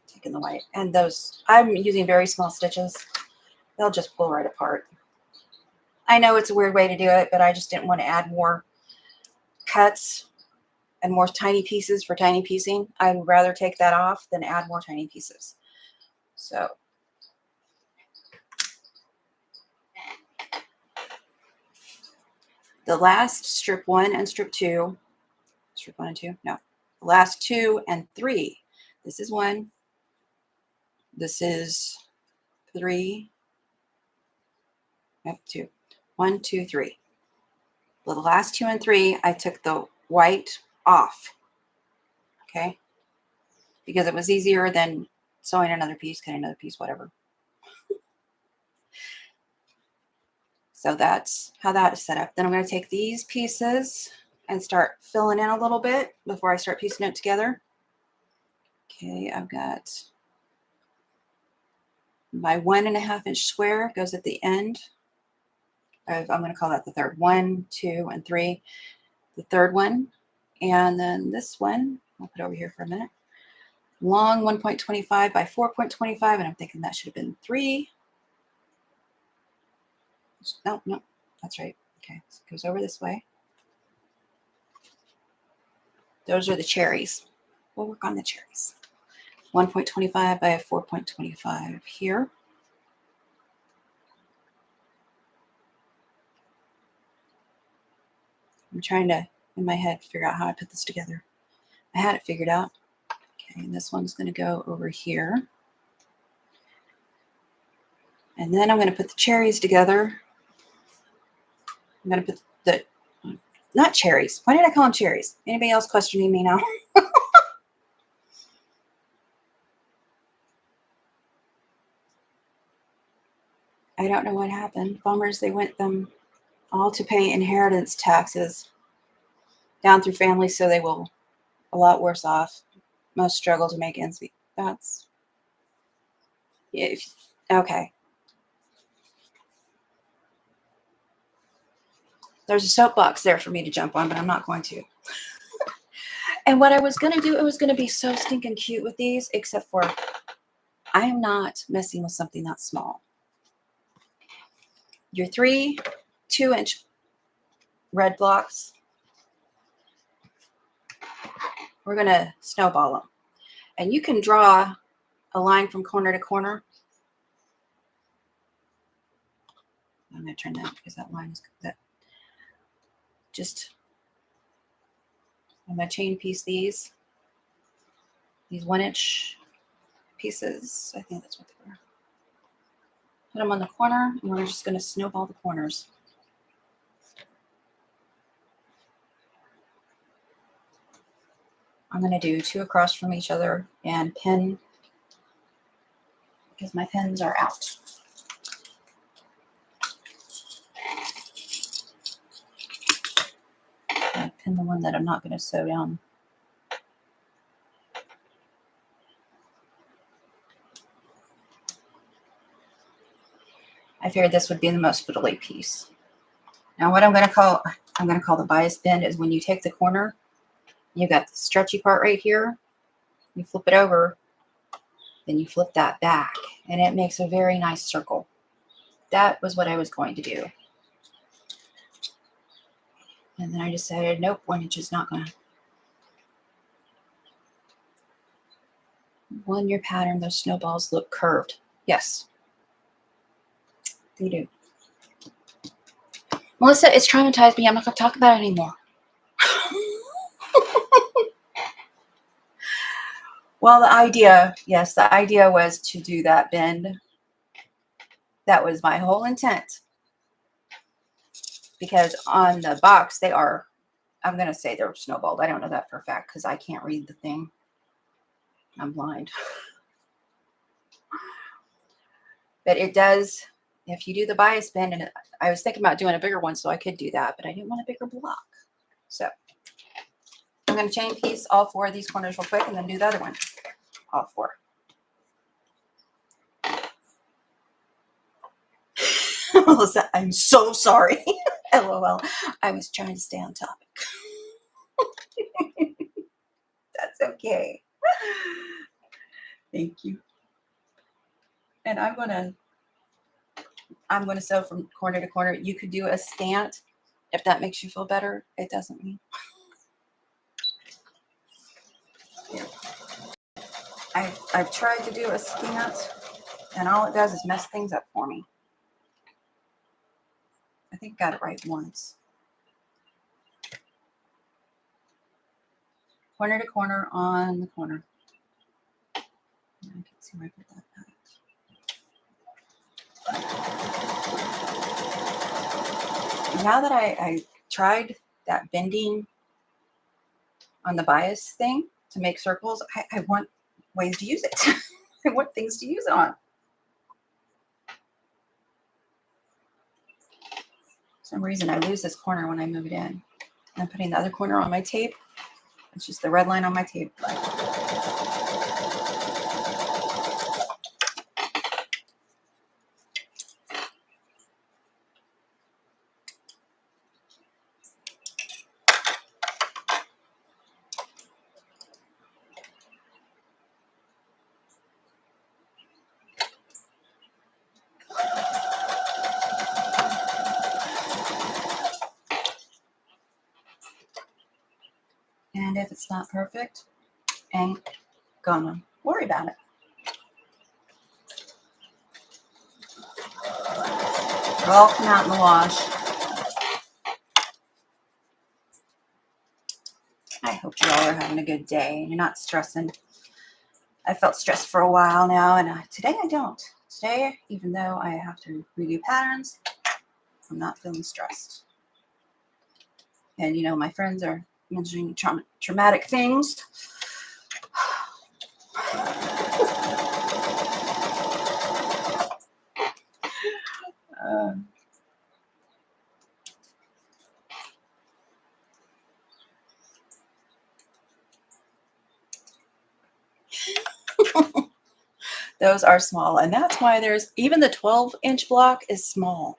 Taking the white. And those, I'm using very small stitches. They'll just pull right apart. I know it's a weird way to do it, but I just didn't want to add more cuts and more tiny pieces for tiny piecing. I would rather take that off than add more tiny pieces. So the last strip 1 and strip 2, strip 1 and 2, no, the last 2 and 3. This is 1. This is 3. Yep, 2. 1, 2, 3. Well, the last 2 and 3, I took the white off. Okay, because it was easier than sewing another piece, cutting another piece, whatever. So that's how that is set up. Then I'm going to take these pieces and start filling in a little bit before I start piecing it together. Okay, I've got my 1.5 inch square goes at the end. I'm going to call that the third. 1, 2, and 3. The third one. And then this one, I'll put it over here for a minute. Long 1.25 by 4.25, and I'm thinking that should have been 3. No, that's right. Okay, so it goes over this way. Those are the cherries. We'll work on the cherries. 1.25 by 4.25 here. I'm trying to, in my head, figure out how I put this together. I had it figured out. Okay, and this one's going to go over here. And then I'm going to put the cherries together. I'm going to put not cherries. Why did I call them cherries? Anybody else questioning me now? I don't know what happened. Bummers, they went them all to pay inheritance taxes down through families, so they will a lot worse off. Most struggle to make ends meet. That's okay. There's a soapbox there for me to jump on, but I'm not going to. And what I was going to do, it was going to be so stinking cute with these, except for I am not messing with something that small. Your 3 2-inch red blocks, we're going to snowball them. And you can draw a line from corner to corner. I'm going to turn that because that line is that. I'm going to chain piece these 1-inch pieces. I think that's what they were. Put them on the corner, and we're just going to snowball the corners. I'm going to do 2 across from each other and pin because my pins are out. I pin the one that I'm not going to sew down. I figured this would be the most fiddly piece. Now what I'm going to call the bias bend is when you take the corner, you got the stretchy part right here, you flip it over, then you flip that back, and it makes a very nice circle. That was what I was going to do. And then I decided, nope, 1 inch is not going to. On your pattern, those snowballs look curved. Yes, they do. Melissa, it's traumatized me. I'm not going to talk about it anymore. Well, the idea was to do that bend. That was my whole intent. Because on the box, they are, I'm going to say they're snowballed. I don't know that for a fact because I can't read the thing. I'm blind. But it does, if you do the bias bend, and I was thinking about doing a bigger one so I could do that, but I didn't want a bigger block. So I'm going to chain piece all 4 of these corners real quick and then do the other one. All 4. Melissa, I'm so sorry. LOL. I was trying to stay on topic. That's okay. Thank you. And I'm gonna sew from corner to corner. You could do a stant if that makes you feel better. It doesn't mean. I've tried to do a stant, and all it does is mess things up for me. I think I got it right once. Corner to corner on the corner. I can see where I put that back. Now that I tried that bending on the bias thing to make circles, I want ways to use it. I want things to use it on. For some reason, I lose this corner when I move it in. I'm putting the other corner on my tape. It's just the red line on my tape. And if it's not perfect, ain't gonna worry about it. It'll all come out in the wash. I hope you all are having a good day and you're not stressing. I felt stressed for a while now, and today I don't. Today, even though I have to redo patterns, I'm not feeling stressed. And, you know, my friends are mentioning traumatic things. Um, those are small. And that's why there's even the 12-inch block is small.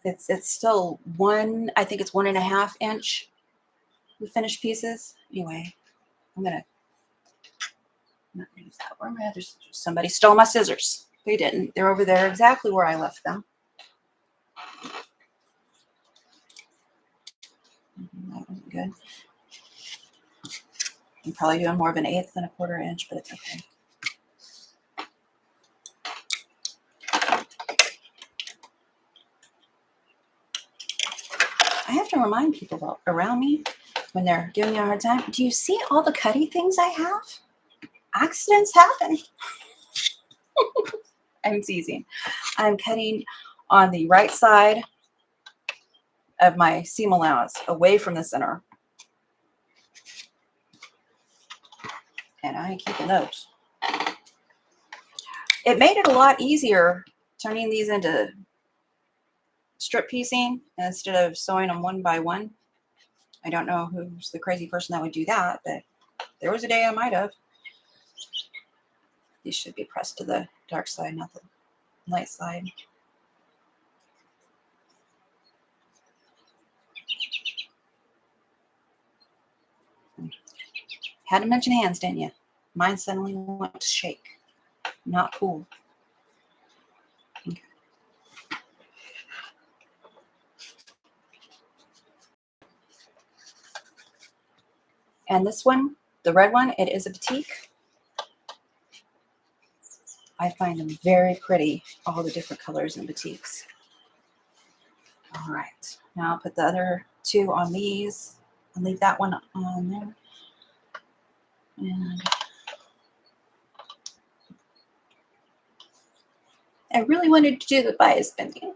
It's still one, I think it's 1.5 inch, the finished pieces. Anyway, I'm not gonna use that. Where are my other scissors? Somebody stole my scissors. They didn't. They're over there exactly where I left them. That wasn't good. I'm probably doing more of an 1/8 than a 1/4 inch, but it's okay. I have to remind people around me when they're giving me a hard time, do you see all the cutty things I have? Accidents happen. I'm teasing. I'm cutting on the right side of my seam allowance, away from the center. And I ain't keeping those. It made it a lot easier turning these into strip piecing instead of sewing them one by one. I don't know who's the crazy person that would do that, but there was a day I might have. These should be pressed to the dark side, not the light side. Had to mention hands, didn't you? Mine suddenly went to shake. Not cool. Okay. And this one, the red one, it is a Petite. I find them very pretty, all the different colors in Petites. All right, now I'll put the other two on these. I'll leave that one on there. And I really wanted to do the bias bending.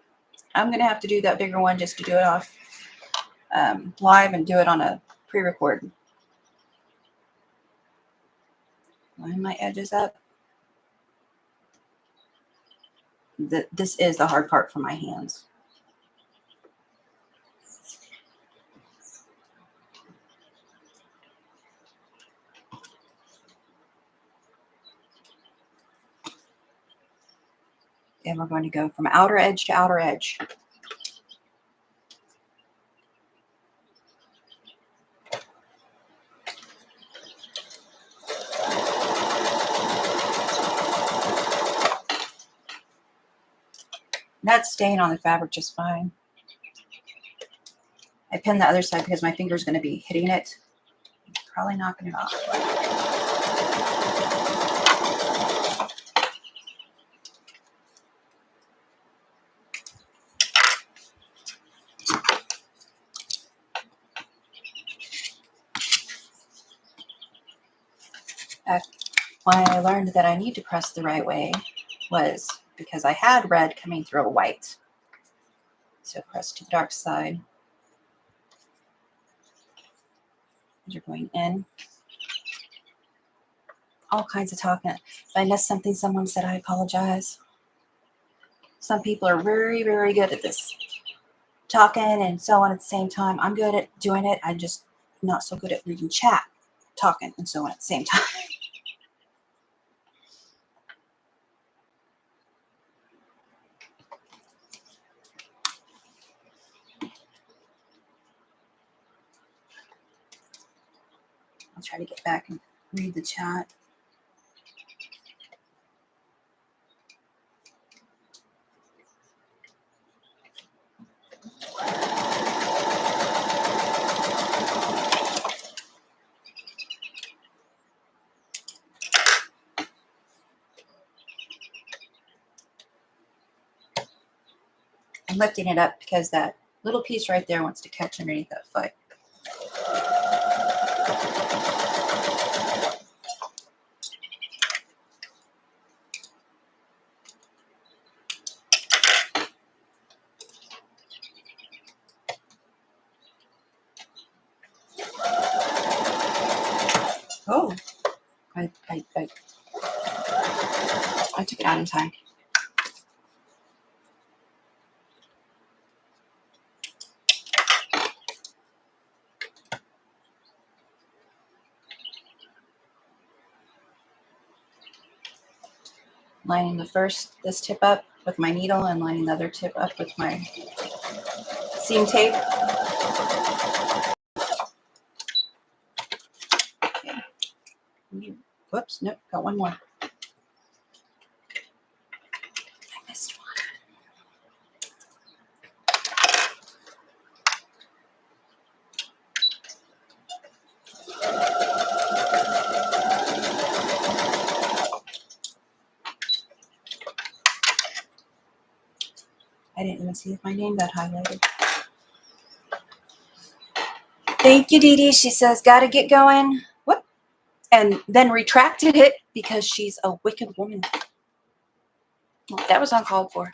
I'm going to have to do that bigger one just to do it off live and do it on a pre-record. Line my edges up. This is the hard part for my hands. And we're going to go from outer edge to outer edge. That's staying on the fabric just fine. I pinned the other side because my finger is going to be hitting it. Probably knocking it off. Why I learned that I need to press the right way was because I had red coming through a white. So press to the dark side. You're going in. All kinds of talking. If I missed something someone said, I apologize. Some people are very, very good at this. Talking and so on at the same time. I'm good at doing it. I'm just not so good at reading chat. Talking and so on at the same time. I'll try to get back and read the chat. I'm lifting it up because that little piece right there wants to catch underneath that foot. Oh, I took it out in time. Lining this tip up with my needle and lining the other tip up with my seam tape. Okay. Whoops, nope, got one more. I missed one. I didn't even see if my name got highlighted. Thank you, Dee Dee. She says, gotta get going. Whoop. And then retracted it because she's a wicked woman. That was uncalled for.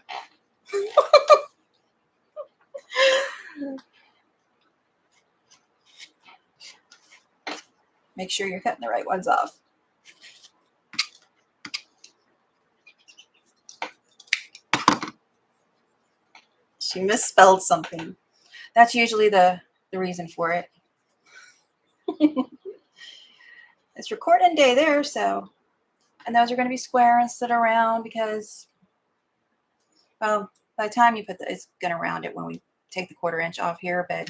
Make sure you're cutting the right ones off. She misspelled something. That's usually the reason for it. It's recording day there, so. And those are going to be square instead of round because, well, by the time you put it's going to round it when we take the 1/4 inch off here, but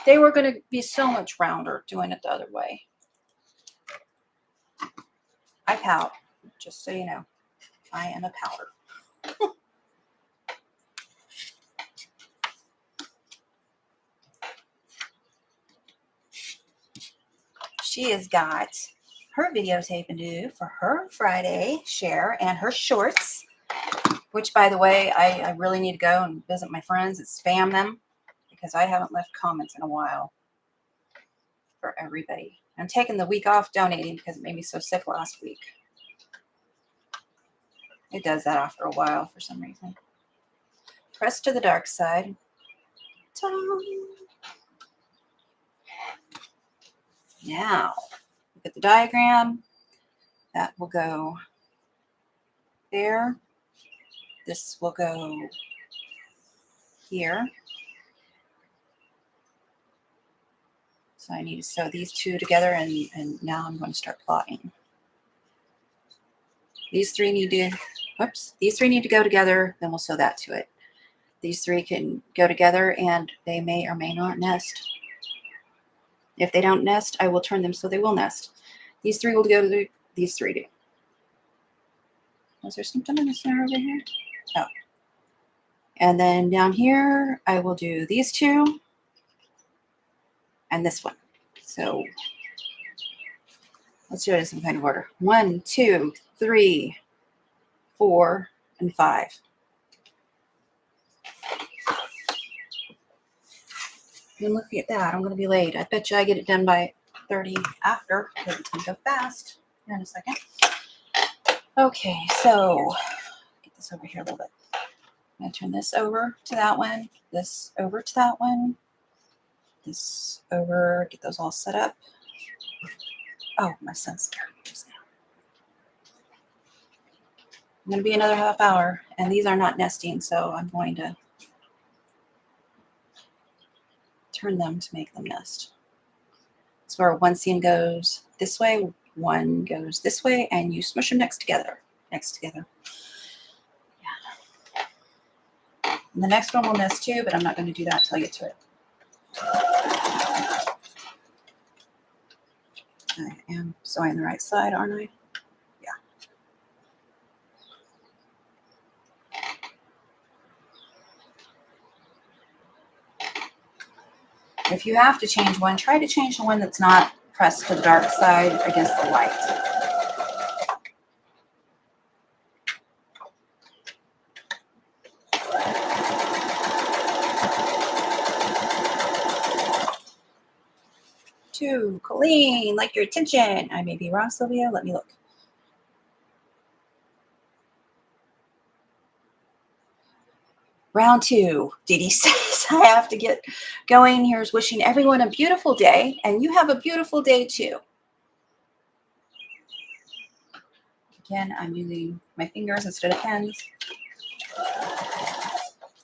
they were going to be so much rounder doing it the other way. I pout, just so you know. I am a pouter. She has got her videotaping due for her Friday share and her shorts, which, by the way, I really need to go and visit my friends and spam them because I haven't left comments in a while for everybody. I'm taking the week off donating because it made me so sick last week. It does that after a while for some reason. Press to the dark side. Ta-da! Now, look at the diagram. That will go there. This will go here. So I need to sew these two together, and now I'm going to start plotting. These three need to, these three need to go together, then we'll sew that to it. These three can go together, and they may or may not nest. If they don't nest, I will turn them so they will nest. These three will go to these three do. Was there something in the center over here? Oh. And then down here, I will do these two and this one. So let's do it in some kind of order. 1, 2, 3, 4, and 5. And look at that. I'm going to be late. I bet you I get it done by 30 after because it's going to go fast here in a second. Okay, so get this over here a little bit. I'm going to turn this over to that one, this over to that one, this over, get those all set up. Oh, my son's there. I'm going to be another half hour, and these are not nesting, so I'm going to turn them to make them nest. So where one seam goes this way, one goes this way, and you smush them next together. Yeah. And the next one will nest too, but I'm not going to do that until I get to it. I am sewing the right side, aren't I? Yeah. If you have to change one, try to change the one that's not pressed to the dark side against the light. Two, Coleen, like your attention. I may be wrong, Sylvia. Let me look. Round 2, Dee Dee says, I have to get going. Here's wishing everyone a beautiful day, and you have a beautiful day too. Again, I'm using my fingers instead of pens.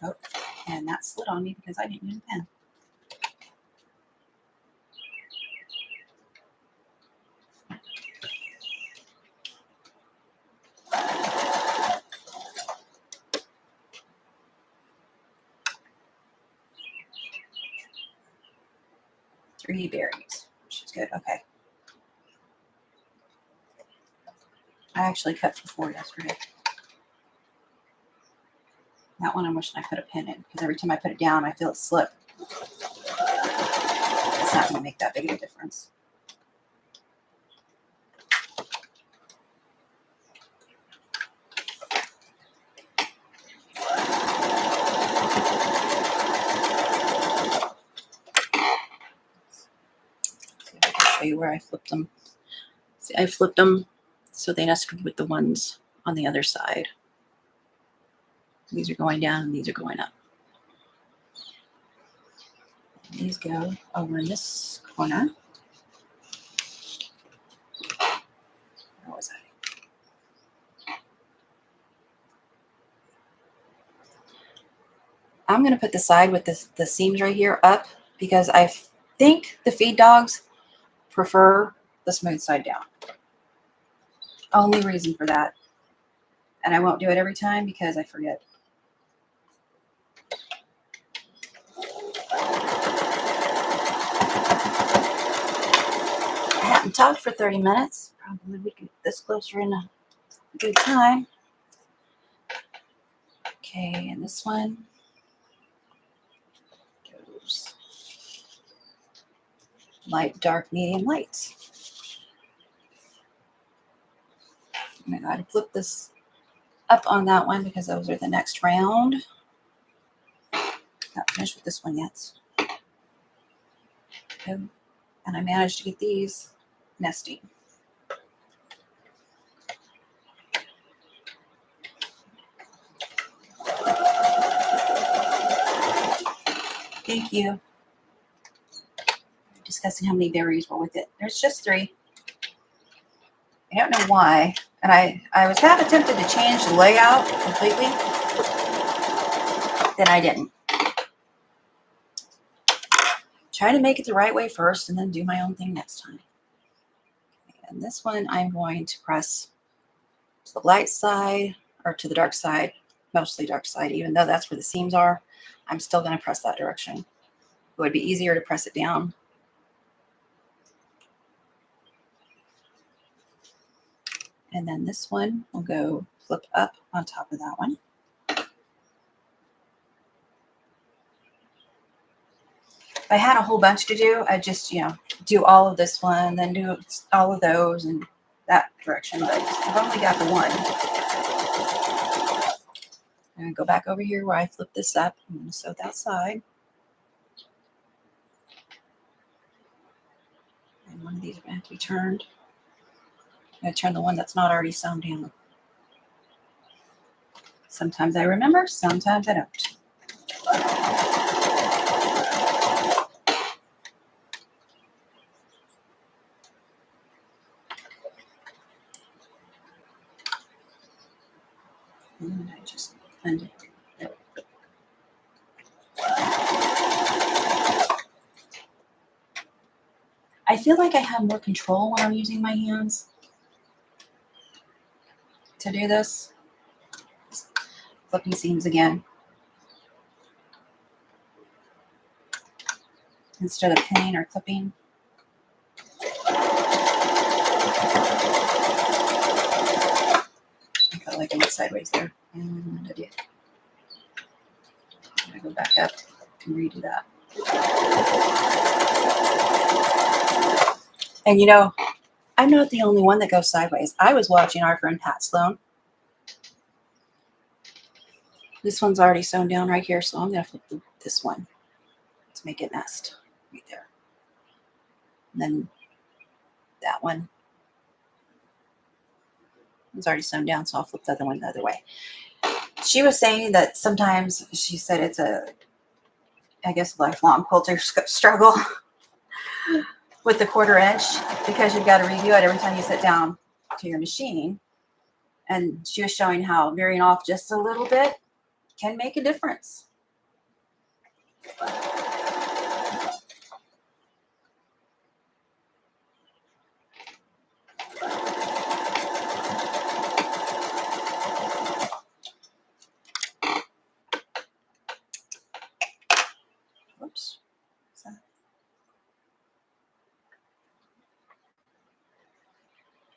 Oh, and that slid on me because I didn't use a pen. Three berries, which is good. Okay. I actually cut for 4 yesterday. That one I'm wishing I put a pin in because every time I put it down, I feel it slip. It's not going to make that big of a difference. See if I can show you where I flipped them. See, I flipped them so they nested with the ones on the other side. These are going down and these are going up. These go over in this corner. Where was I? I'm going to put the side with the seams right here up because I think the feed dogs prefer the smooth side down. Only reason for that. And I won't do it every time because I forget. I haven't talked for 30 minutes. Probably we could get this closer in a good time. Okay, and this one goes light, dark, medium, light. And I gotta flip this up on that one because those are the next round. Not finished with this one yet. Okay. And I managed to get these nesting. Thank you. Discussing how many berries were with it. There's just 3. I don't know why. And I was half tempted to change the layout completely. Then I didn't. Try to make it the right way first and then do my own thing next time. And this one I'm going to press to the light side or to the dark side, mostly dark side, even though that's where the seams are. I'm still going to press that direction. It would be easier to press it down. And then this one will go flip up on top of that one. If I had a whole bunch to do, I'd just, do all of this one, then do all of those in that direction. But I've only got the one. I'm going to go back over here where I flipped this up. I'm going to sew that side. And one of these are going to have to be turned. I'm going to turn the one that's not already sewn down. Sometimes I remember, sometimes I don't. And I just blend it. I feel like I have more control when I'm using my hands to do this. Flipping seams again. Instead of pinning or clipping. I felt like I went sideways there. And I did. I'm going to go back up and redo that. And I'm not the only one that goes sideways. I was watching our friend Pat Sloan. This one's already sewn down right here, so I'm going to flip this one to make it nest right there. And then that one is already sewn down, so I'll flip the other one the other way. She was saying that sometimes, she said it's I guess, lifelong quilter struggle with the 1/4 inch because you've got to redo it every time you sit down to your machine. And she was showing how veering off just a little bit can make a difference. Whoops. What's that?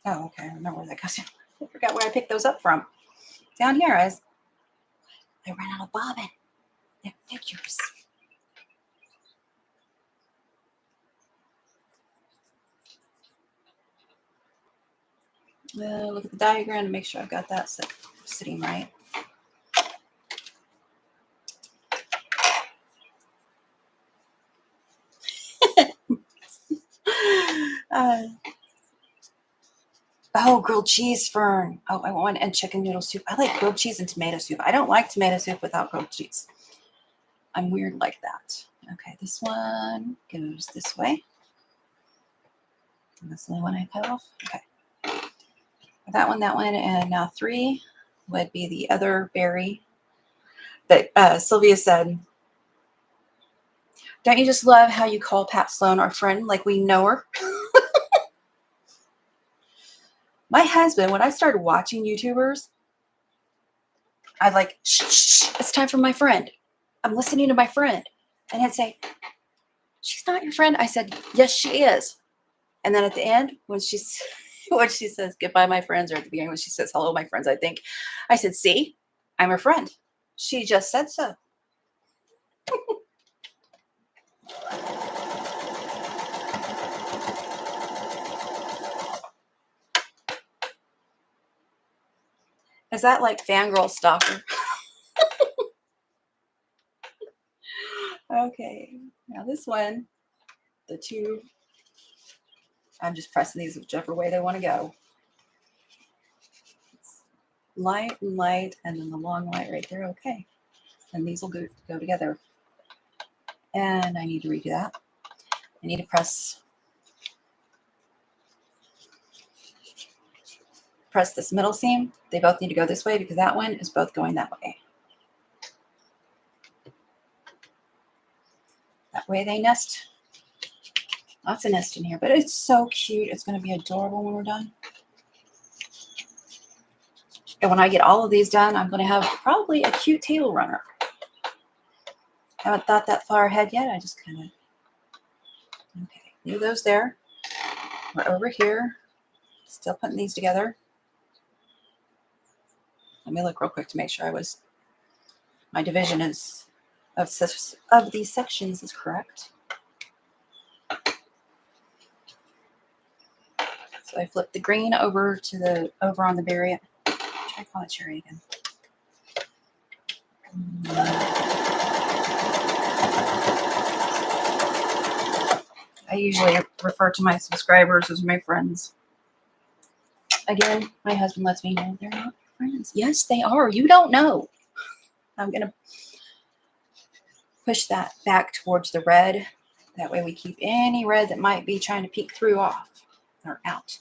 Oh, okay. I remember where that goes. I forgot where I picked those up from. Down here, I ran out of bobbin. It figures. Look at the diagram to make sure I've got that sitting right. Oh, grilled cheese, Fern. Oh, I want and chicken noodle soup. I like grilled cheese and tomato soup. I don't like tomato soup without grilled cheese. I'm weird like that. Okay, this one goes this way. And that's the only one I cut off. Okay. That one, and now 3 would be the other berry that Sylvia said, don't you just love how you call Pat Sloan our friend like we know her? My husband, when I started watching YouTubers, I'd like, shh, it's time for my friend. I'm listening to my friend. And he'd say, she's not your friend. I said, yes, she is. And then at the end, when she says, goodbye, my friends, or at the beginning when she says, hello, my friends, I said, see, I'm her friend. She just said so. Is that like fangirl stalker? Okay, now this one, the 2, I'm just pressing these whichever way they want to go. It's light and light, and then the long light right there. Okay, and these will go together. And I need to redo that. I need to press this middle seam. They both need to go this way because that one is both going that way. That way they nest. Lots of nest in here, but it's so cute. It's going to be adorable when we're done. And when I get all of these done, I'm going to have probably a cute table runner. I haven't thought that far ahead yet. I just kind of, okay, leave those there. We're over here, still putting these together. Let me look real quick to make sure my division is of these sections is correct. So I flipped the green over on the berry. Try to call it cherry again. I usually refer to my subscribers as my friends. Again, my husband lets me know they're not friends. Yes, they are. You don't know. I'm going to push that back towards the red. That way we keep any red that might be trying to peek through off or out.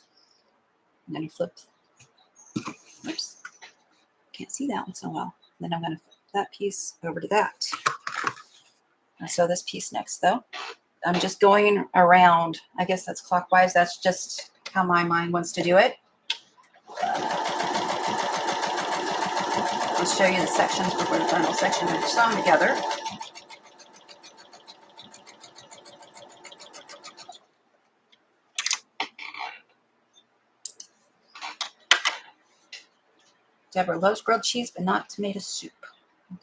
And then I flipped. Oops. Can't see that one so well. Then I'm going to flip that piece over to that. I'll sew this piece next though. I'm just going around. I guess that's clockwise. That's just how my mind wants to do it. I'll show you the sections before the final section are sewn together. Deborah loves grilled cheese, but not tomato soup. Okay.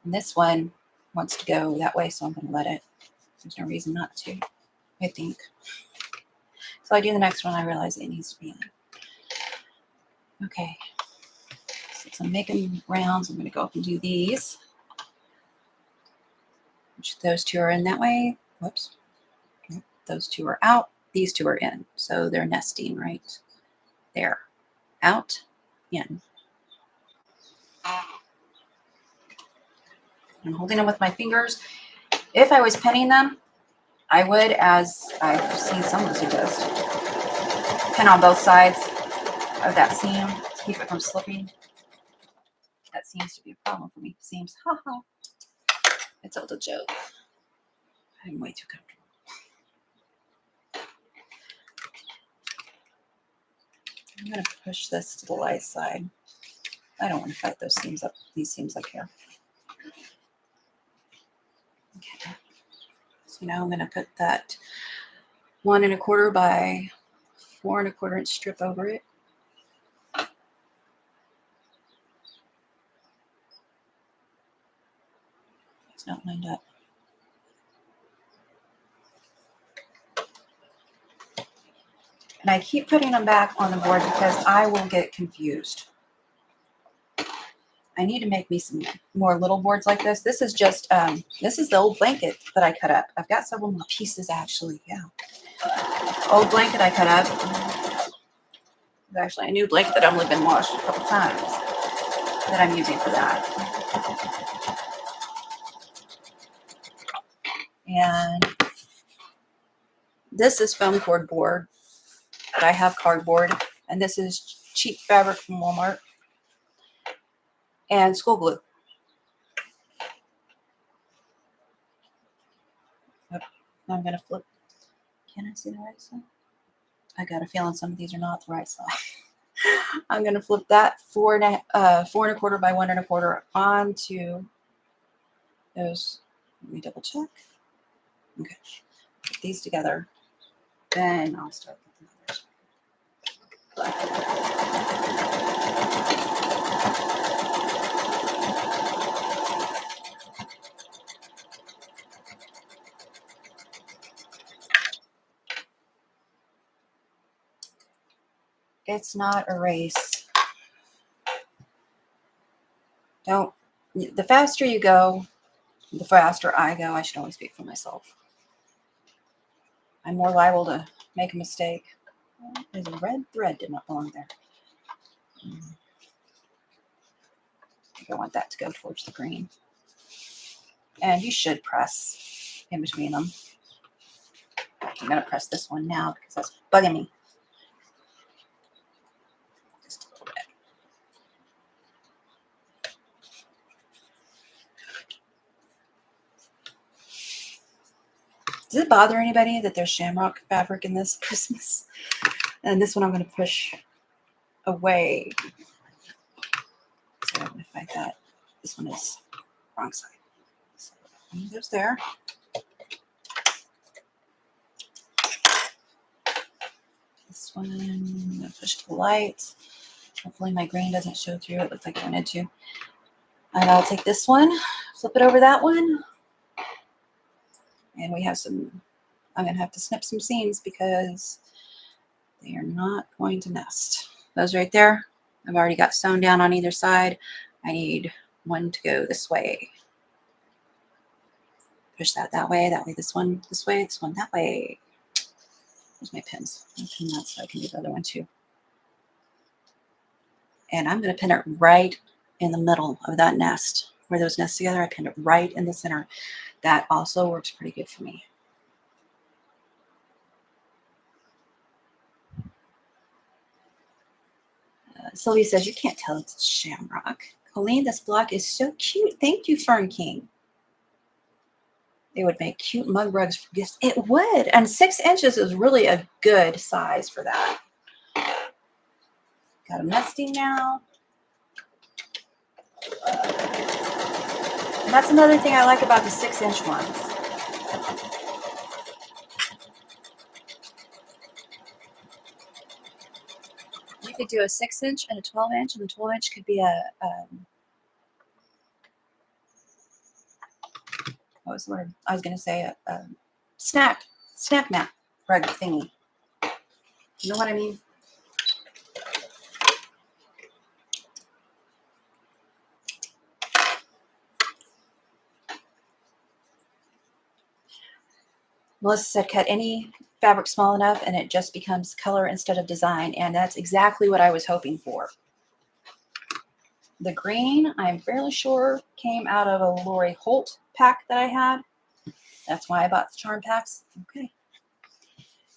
And this one wants to go that way, so I'm going to let it. There's no reason not to, I think. So I do the next one, I realize it needs to be in. Okay. Since I'm making rounds, I'm going to go up and do these. Which those 2 are in that way. Whoops. Those 2 are out. These 2 are in. So they're nesting right there. Out. In. I'm holding them with my fingers. If I was pinning them, I would, as I've seen someone suggest, pin on both sides. of that seam to keep it from slipping. That seems to be a problem for me. Seems, haha. It's all a joke. I'm way too comfortable. I'm going to push this to the light side. I don't want to fight those seams up, these seams up here. Okay. So now I'm going to put that 1 1/4 by 4 1/4 inch strip over it. It's not lined up. And I keep putting them back on the board because I will get confused. I need to make me some more little boards like this. This is just, this is the old blanket that I cut up. I've got several more pieces actually, yeah. Old blanket I cut up. There's actually a new blanket that I've only been washed a couple times that I'm using for that. And this is foam cord board, but I have cardboard, and this is cheap fabric from Walmart, and school glue. I'm going to flip. Can I see the right side? I got a feeling some of these are not the right side. I'm going to flip that 4 1/4 by 1 1/4 onto those. Let me double check. Okay. Put these together. Then I'll start with the others. It's not a race. The faster you go, the faster I go. I should only speak for myself. I'm more liable to make a mistake. There's a red thread did not belong there. I think I want that to go towards the green. And you should press in between them. I'm going to press this one now because that's bugging me. Just a little bit. Does it bother anybody that there's shamrock fabric in this Christmas? And this one I'm going to push away. So I'm going to fight that. This one is wrong side. So one goes there. This one I'm going to push to the light. Hopefully my green doesn't show through. It looks like it wanted to. And I'll take this one, flip it over that one. And we have some, I'm going to have to snip some seams because they are not going to nest. Those right there, I've already got sewn down on either side. I need one to go this way. Push that way, this one this way, this one that way. There's my pins. I'll pin that so I can do the other one too. And I'm going to pin it right in the middle of that nest. Where those nest together, I pinned it right in the center. That also works pretty good for me. Sylvia says, you can't tell it's shamrock. Coleen, this block is so cute. Thank you, Fern King. They would make cute mug rugs for gifts. It would. And 6 inches is really a good size for that. Got them nesting now. And that's another thing I like about the 6-inch ones. You could do a 6-inch and a 12-inch, and the 12-inch could be a what was the word? I was going to say a snap mat rug thingy. You know what I mean? Melissa said, cut any fabric small enough and it just becomes color instead of design. And that's exactly what I was hoping for. The green, I'm fairly sure, came out of a Lori Holt pack that I had. That's why I bought the charm packs. Okay.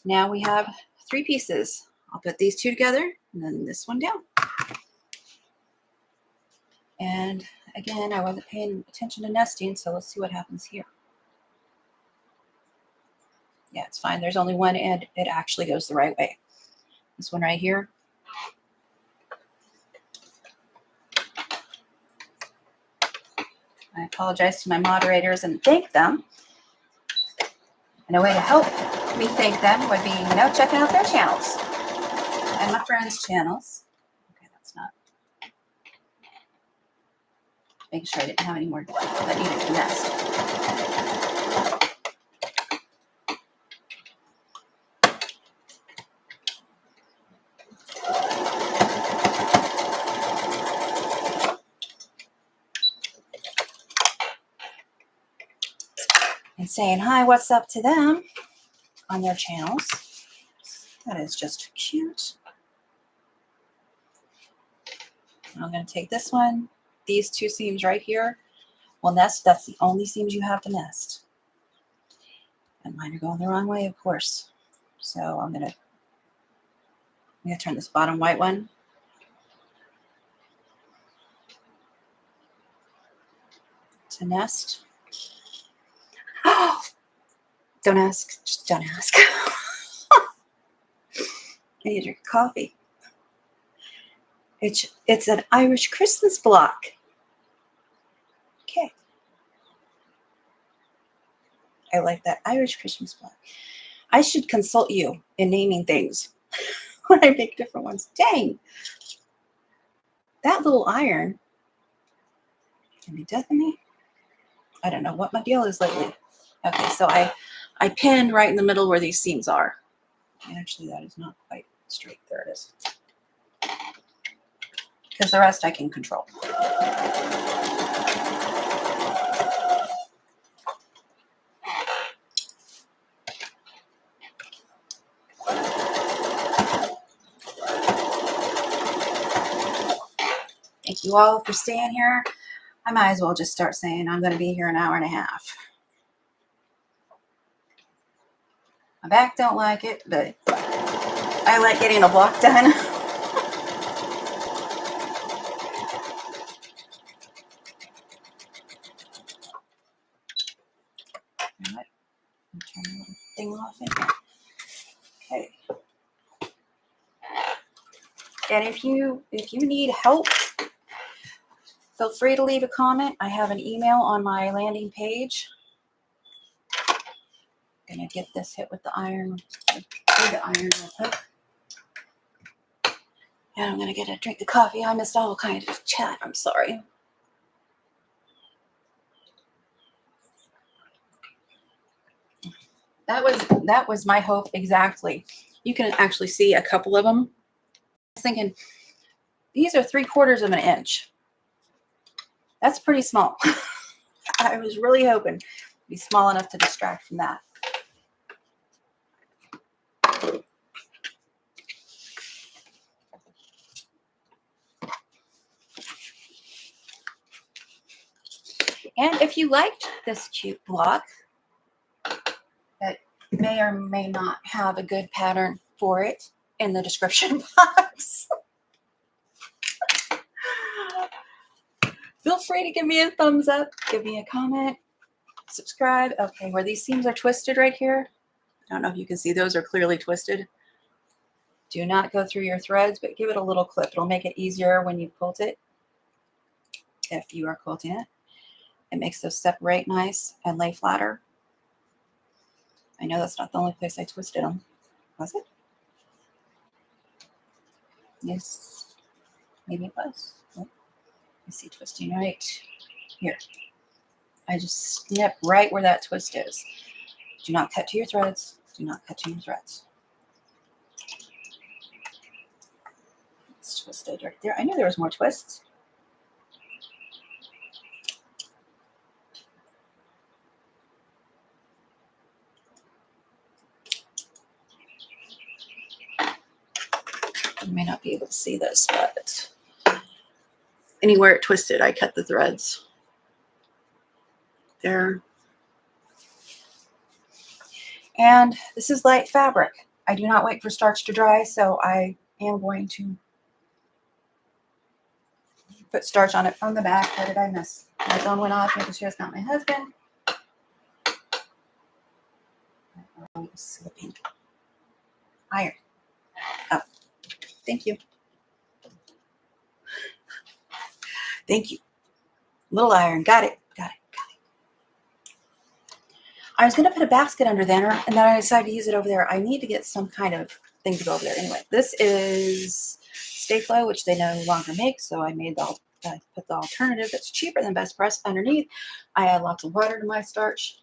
Now we have 3 pieces. I'll put these 2 together, and then this one down. And again, I wasn't paying attention to nesting, so let's see what happens here. Yeah, it's fine. There's only one end. It actually goes the right way. This one right here. I apologize to my moderators and thank them. And a way to help me thank them would be, checking out their channels and my friends' channels. Okay, that's not. Making sure I didn't have any more that needed to nest. And saying hi, what's up to them on their channels. That is just cute. I'm going to take this one. These two seams right here will nest. That's the only seams you have to nest. And mine are going the wrong way, of course. So I'm going to turn this bottom white one. To nest. Oh, don't ask. Just don't ask. I need to drink coffee. It's an Irish Christmas block. Okay. I like that Irish Christmas block. I should consult you in naming things when I make different ones. Dang. That little iron can be death in me. I don't know what my deal is lately. Okay, so I pin right in the middle where these seams are. Actually, that is not quite straight. There it is. Because the rest I can control. Thank you all for staying here. I might as well just start saying I'm going to be here an hour and a half. My back don't like it, but I like getting a block done. Turn the thing off in here. Okay. And if you need help, feel free to leave a comment. I have an email on my landing page. I'm gonna get this hit with the iron, the iron real quick. And I'm gonna get a drink of coffee. I missed all kinds of chat. I'm sorry. That was my hope exactly. You can actually see a couple of them. I was thinking, these are 3/4 of an inch. That's pretty small. I was really hoping to be small enough to distract from that. And if you liked this cute block that may or may not have a good pattern for it in the description box, feel free to give me a thumbs up, give me a comment, subscribe. Okay, where these seams are twisted right here, I don't know if you can see, those are clearly twisted. Do not go through your threads, but give it a little clip. It'll make it easier when you quilt it, if you are quilting it. It makes those separate nice and lay flatter. I know that's not the only place I twisted them. Was it? Yes. Maybe it was. Oh, I see twisting right here. I just snip right where that twist is. Do not cut to your threads. Do not cut to your threads. It's twisted right there. I knew there was more twists. You may not be able to see this, but anywhere it twisted, I cut the threads. There. And this is light fabric. I do not wait for starch to dry, so I am going to Put starch on it from the back. What did I miss? My phone went off, making sure it's not my husband. Oh, slipping. Iron. Oh, thank you. Thank you. Little iron. Got it. Got it. Got it. I was going to put a basket under there, and then I decided to use it over there. I need to get some kind of thing to go over there. Anyway, this is Stay Flow, which they no longer make, so I made the put the alternative that's cheaper than Best Press underneath. I add lots of water to my starch.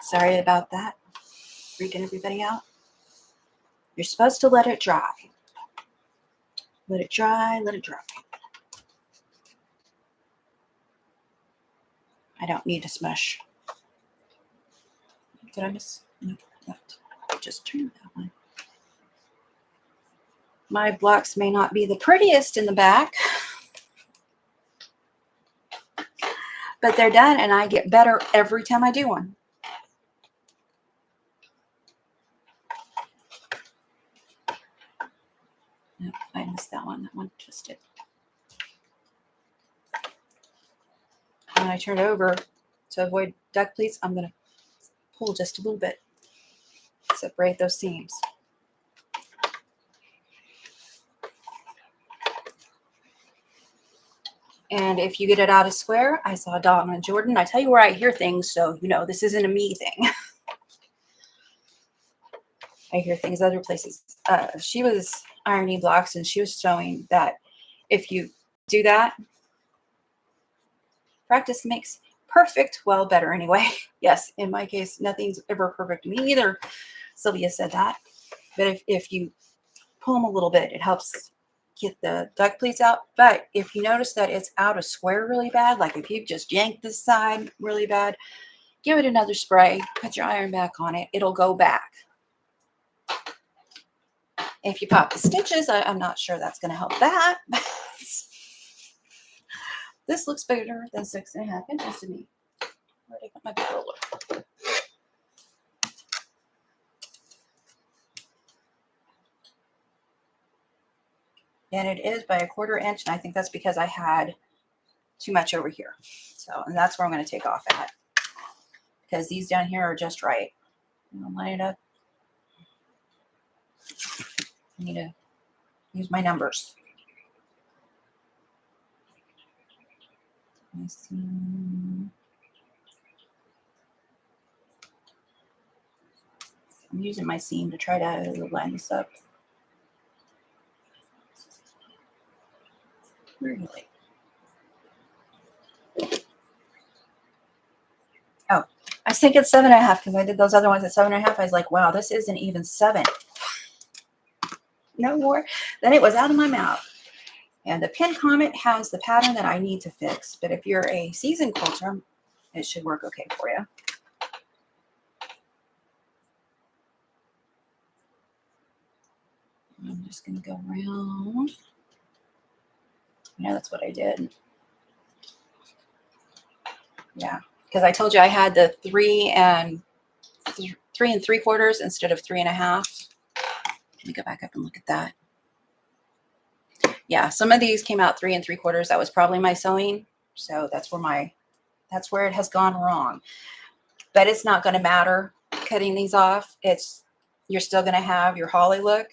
Sorry about that. Freaking everybody out. You're supposed to let it dry. Let it dry, let it dry. I don't need to smush. Did I miss? No, left. Just turn that one. My blocks may not be the prettiest in the back, but they're done and I get better every time I do one. No, I missed that one. That one twisted. When I turn it over to avoid duck pleats, I'm going to pull just a little bit. Separate those seams. And if you get it out of square, I saw Donna and Jordan. I tell you where I hear things, so you know this isn't a me thing. I hear things other places. She was ironing blocks, and she was showing that if you do that, practice makes perfect. Well, better anyway. Yes, in my case, nothing's ever perfect to me either. Sylvia said that. But if you pull them a little bit, it helps get the duck pleats out. But if you notice that it's out of square really bad, like if you just yank this side really bad, give it another spray, put your iron back on it, it'll go back. If you pop the stitches, I'm not sure that's going to help that. This looks bigger than 6.5 inches to me. Where did I put my big roller? And it is by 1/4 inch, and I think that's because I had too much over here. So, and that's where I'm going to take off at, because these down here are just right. I'm going to line it up. I need to use my numbers. Let me see. I'm using my seam to try to line this up. Really? Oh, I was thinking 7.5 because I did those other ones at 7.5. I was like, wow, this isn't even 7. No more. Then it was out of my mouth. And the pin comet has the pattern that I need to fix. But if you're a seasoned quilter, it should work okay for you. I'm just going to go around. Yeah, that's what I did. Yeah, because I told you I had the 3 3 3/4 instead of 3.5. Let me go back up and look at that. Yeah, some of these came out 3 3/4. That was probably my sewing. So that's where it has gone wrong. But it's not going to matter cutting these off. You're still going to have your holly look.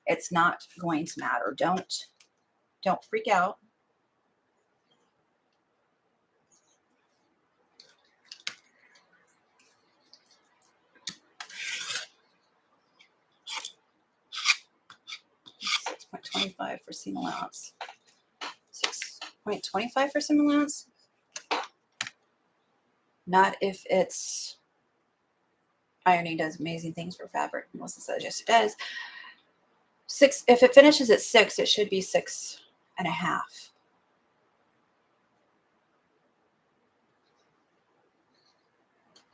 It's not going to matter. Don't freak out. .25 for seam allowance. 6.25 for seam allowance. Not if it's ironing does amazing things for fabric. Melissa says yes, it does. 6. If it finishes at 6, it should be 6.5.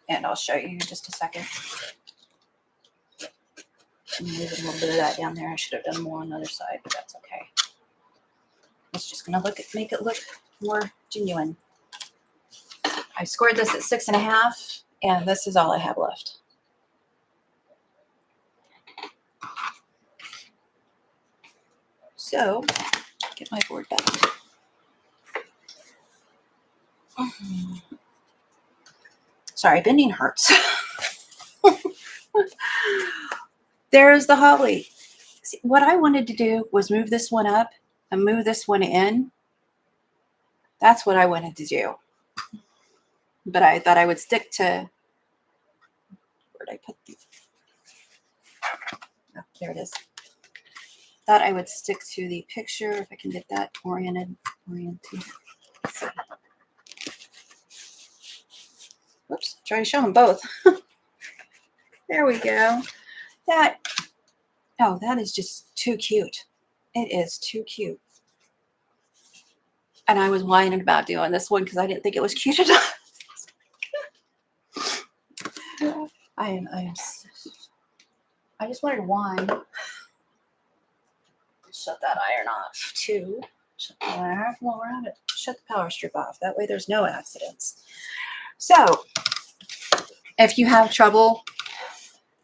And I'll show you in just a second. Move a little bit of that down there. I should have done more on the other side, but that's okay. It's just going to make it look more genuine. I scored this at 6.5, and this is all I have left. So, get my board back. Sorry, bending hurts. There's the holly. See, what I wanted to do was move this one up and move this one in. That's what I wanted to do. But I thought I would stick to, where'd I put the, oh, there it is. Thought I would stick to the picture if I can get that oriented. Whoops, try to show them both. There we go. That, oh, that is just too cute. It is too cute. And I was whining about doing this one because I didn't think it was cute enough. I just wanted to whine. Shut that iron off too. Shut the iron off while we're at it. Shut the power strip off. That way there's no accidents. So, if you have trouble,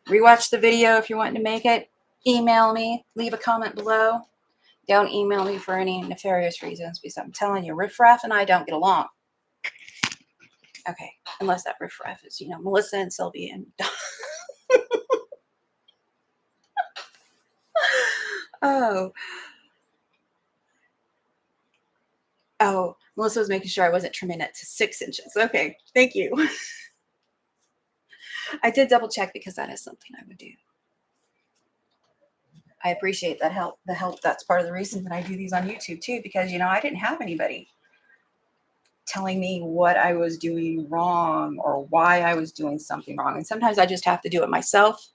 rewatch the video if you're wanting to make it. Email me. Leave a comment below. Don't email me for any nefarious reasons because I'm telling you, Riffraff and I don't get along. Okay, unless that Riffraff is, Melissa and Sylvie and Oh, Melissa was making sure I wasn't trimming it to 6 inches. Okay, thank you. I did double check because that is something I would do. I appreciate that help. The help, that's part of the reason that I do these on YouTube too, because, I didn't have anybody telling me what I was doing wrong or why I was doing something wrong. And sometimes I just have to do it myself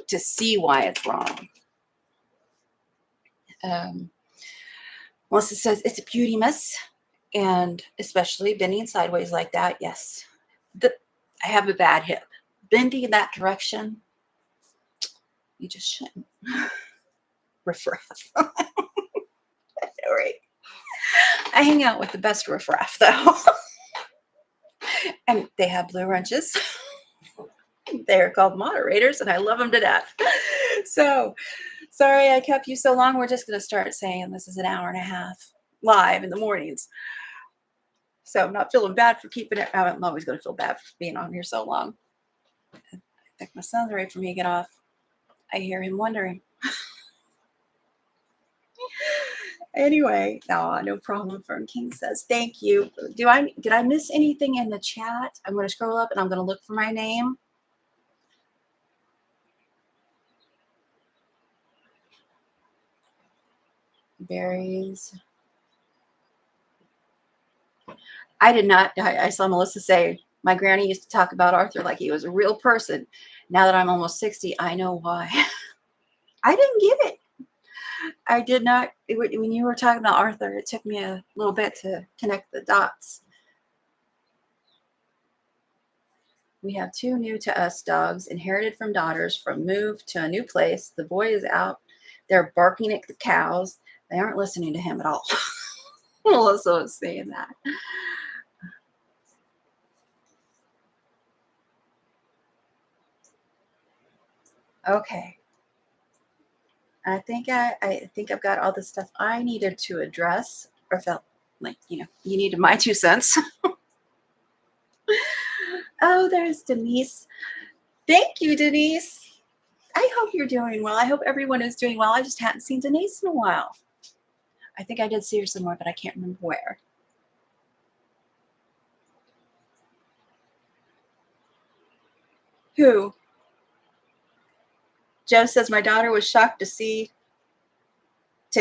to see why it's wrong. Melissa says, it's a beauty miss. And especially bending sideways like that. Yes. I have a bad hip. Bending in that direction, you just shouldn't. Riffraff. All right. I hang out with the best riffraff, though. And they have blue wrenches. They're called moderators, and I love them to death. So, sorry I kept you so long. We're just going to start saying this is an hour and a half live in the mornings. So I'm not feeling bad for keeping it. I'm always going to feel bad for being on here so long. I think my son's ready for me to get off. I hear him wondering. Anyway, no problem. Fern King says, thank you. Did I miss anything in the chat? I'm going to scroll up and I'm going to look for my name. Berries. I did not. I saw Melissa say, my granny used to talk about Arthur like he was a real person. Now that I'm almost 60, I know why. I didn't get it. I did not. When you were talking about Arthur, it took me a little bit to connect the dots. We have 2 new to us dogs, inherited from daughters, from move to a new place. The boy is out there barking at the cows. They aren't listening to him at all. Melissa was saying that. Okay. I think I've got all the stuff I needed to address, or felt like, you needed my 2 cents. Oh, there's Denise. Thank you, Denise. I hope you're doing well. I hope everyone is doing well. I just hadn't seen Denise in a while. I think I did see her somewhere, but I can't remember where. Who? Joe says, my daughter was shocked to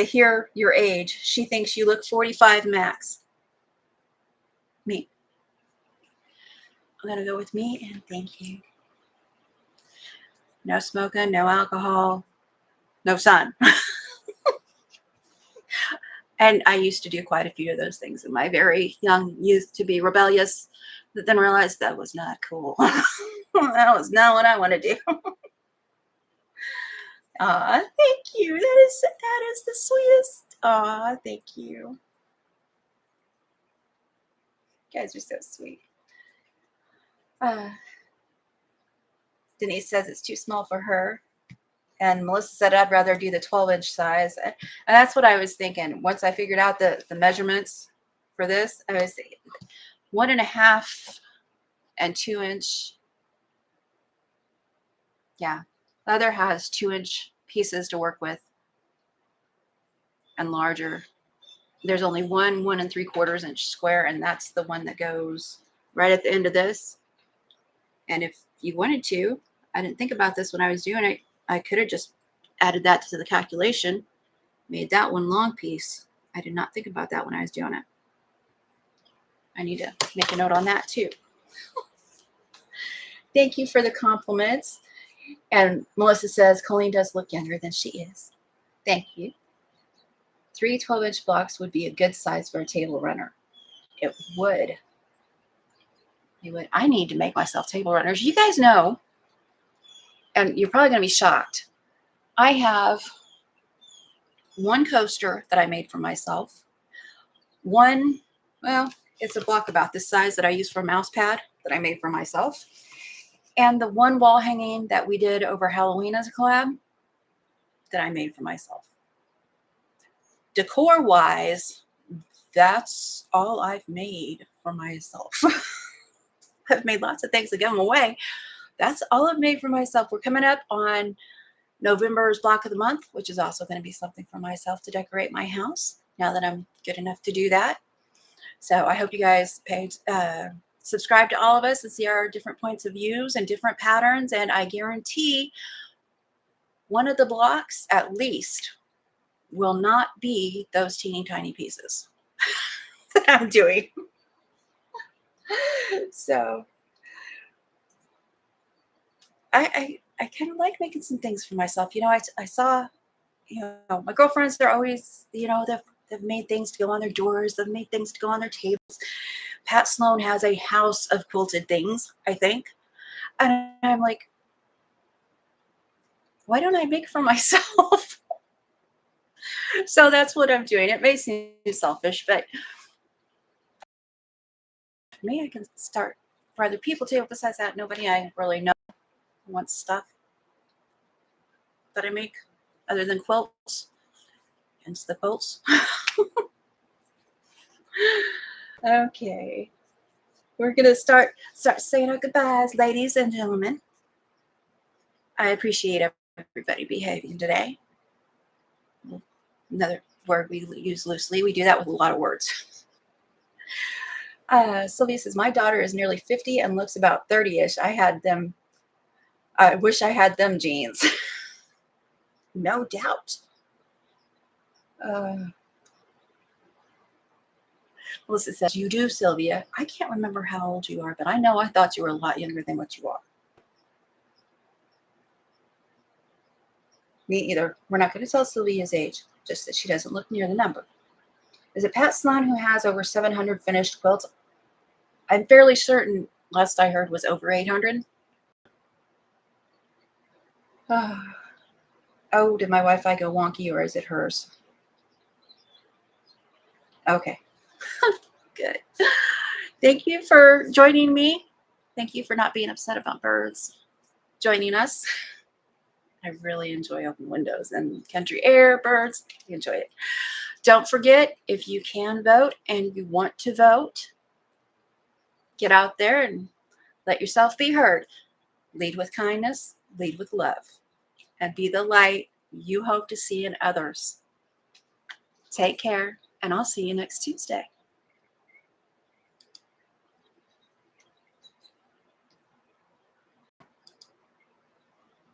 hear your age. She thinks you look 45 max. Me. I'm going to go with me, and thank you. No smoking, no alcohol, no sun. And I used to do quite a few of those things in my very young youth, to be rebellious, but then realized that was not cool. That was not what I want to do. Thank you. That is the sweetest. Thank you. You guys are so sweet. Denise says it's too small for her. And Melissa said, I'd rather do the 12-inch size. And that's what I was thinking. Once I figured out the measurements for this, I was 1.5 and 2-inch. Yeah. Leather has 2-inch pieces to work with and larger. There's only one 1 3/4 inch square, and that's the one that goes right at the end of this. And if you wanted to, I didn't think about this when I was doing it. I could have just added that to the calculation, made that one long piece. I did not think about that when I was doing it. I need to make a note on that too. Thank you for the compliments. And Melissa says, Coleen does look younger than she is. Thank you. 3 12-inch blocks would be a good size for a table runner. It would. It would. I need to make myself table runners. You guys know, and you're probably going to be shocked, I have one coaster that I made for myself. One, well, it's a block about this size that I use for a mouse pad that I made for myself. And the one wall hanging that we did over Halloween as a collab that I made for myself. Decor-wise, that's all I've made for myself. I've made lots of things to give them away. That's all I've made for myself. We're coming up on November's block of the month, which is also going to be something for myself to decorate my house now that I'm good enough to do that. So I hope you guys subscribe to all of us and see our different points of views and different patterns. And I guarantee one of the blocks at least will not be those teeny tiny pieces that I'm doing. So I kind of like making some things for myself. You know, I saw, you know, my girlfriends, they're always, you know, they've made things to go on their doors. They've made things to go on their tables. Pat Sloan has a house of quilted things, I think. And I'm like, why don't I make for myself? So that's what I'm doing. It may seem selfish, but for me, I can start for other people too. Besides that, nobody I really know wants stuff that I make other than quilts. Hence the quilts. Okay. We're going to start saying our goodbyes, ladies and gentlemen. I appreciate everybody behaving today. Another word we use loosely. We do that with a lot of words. Sylvia says, my daughter is nearly 50 and looks about 30-ish. I wish I had them jeans. No doubt. Melissa says, you do, Sylvia. I can't remember how old you are, but I know I thought you were a lot younger than what you are. Me either. We're not going to tell Sylvia's age, just that she doesn't look near the number. Is it Pat Sloan who has over 700 finished quilts? I'm fairly certain, last I heard, was over 800. Oh, did my Wi-Fi go wonky or is it hers? Okay. Good. Thank you for joining me. Thank you for not being upset about birds joining us. I really enjoy open windows and country air, birds. I enjoy it. Don't forget, if you can vote and you want to vote, get out there and let yourself be heard. Lead with kindness, lead with love, and be the light you hope to see in others. Take care, and I'll see you next Tuesday.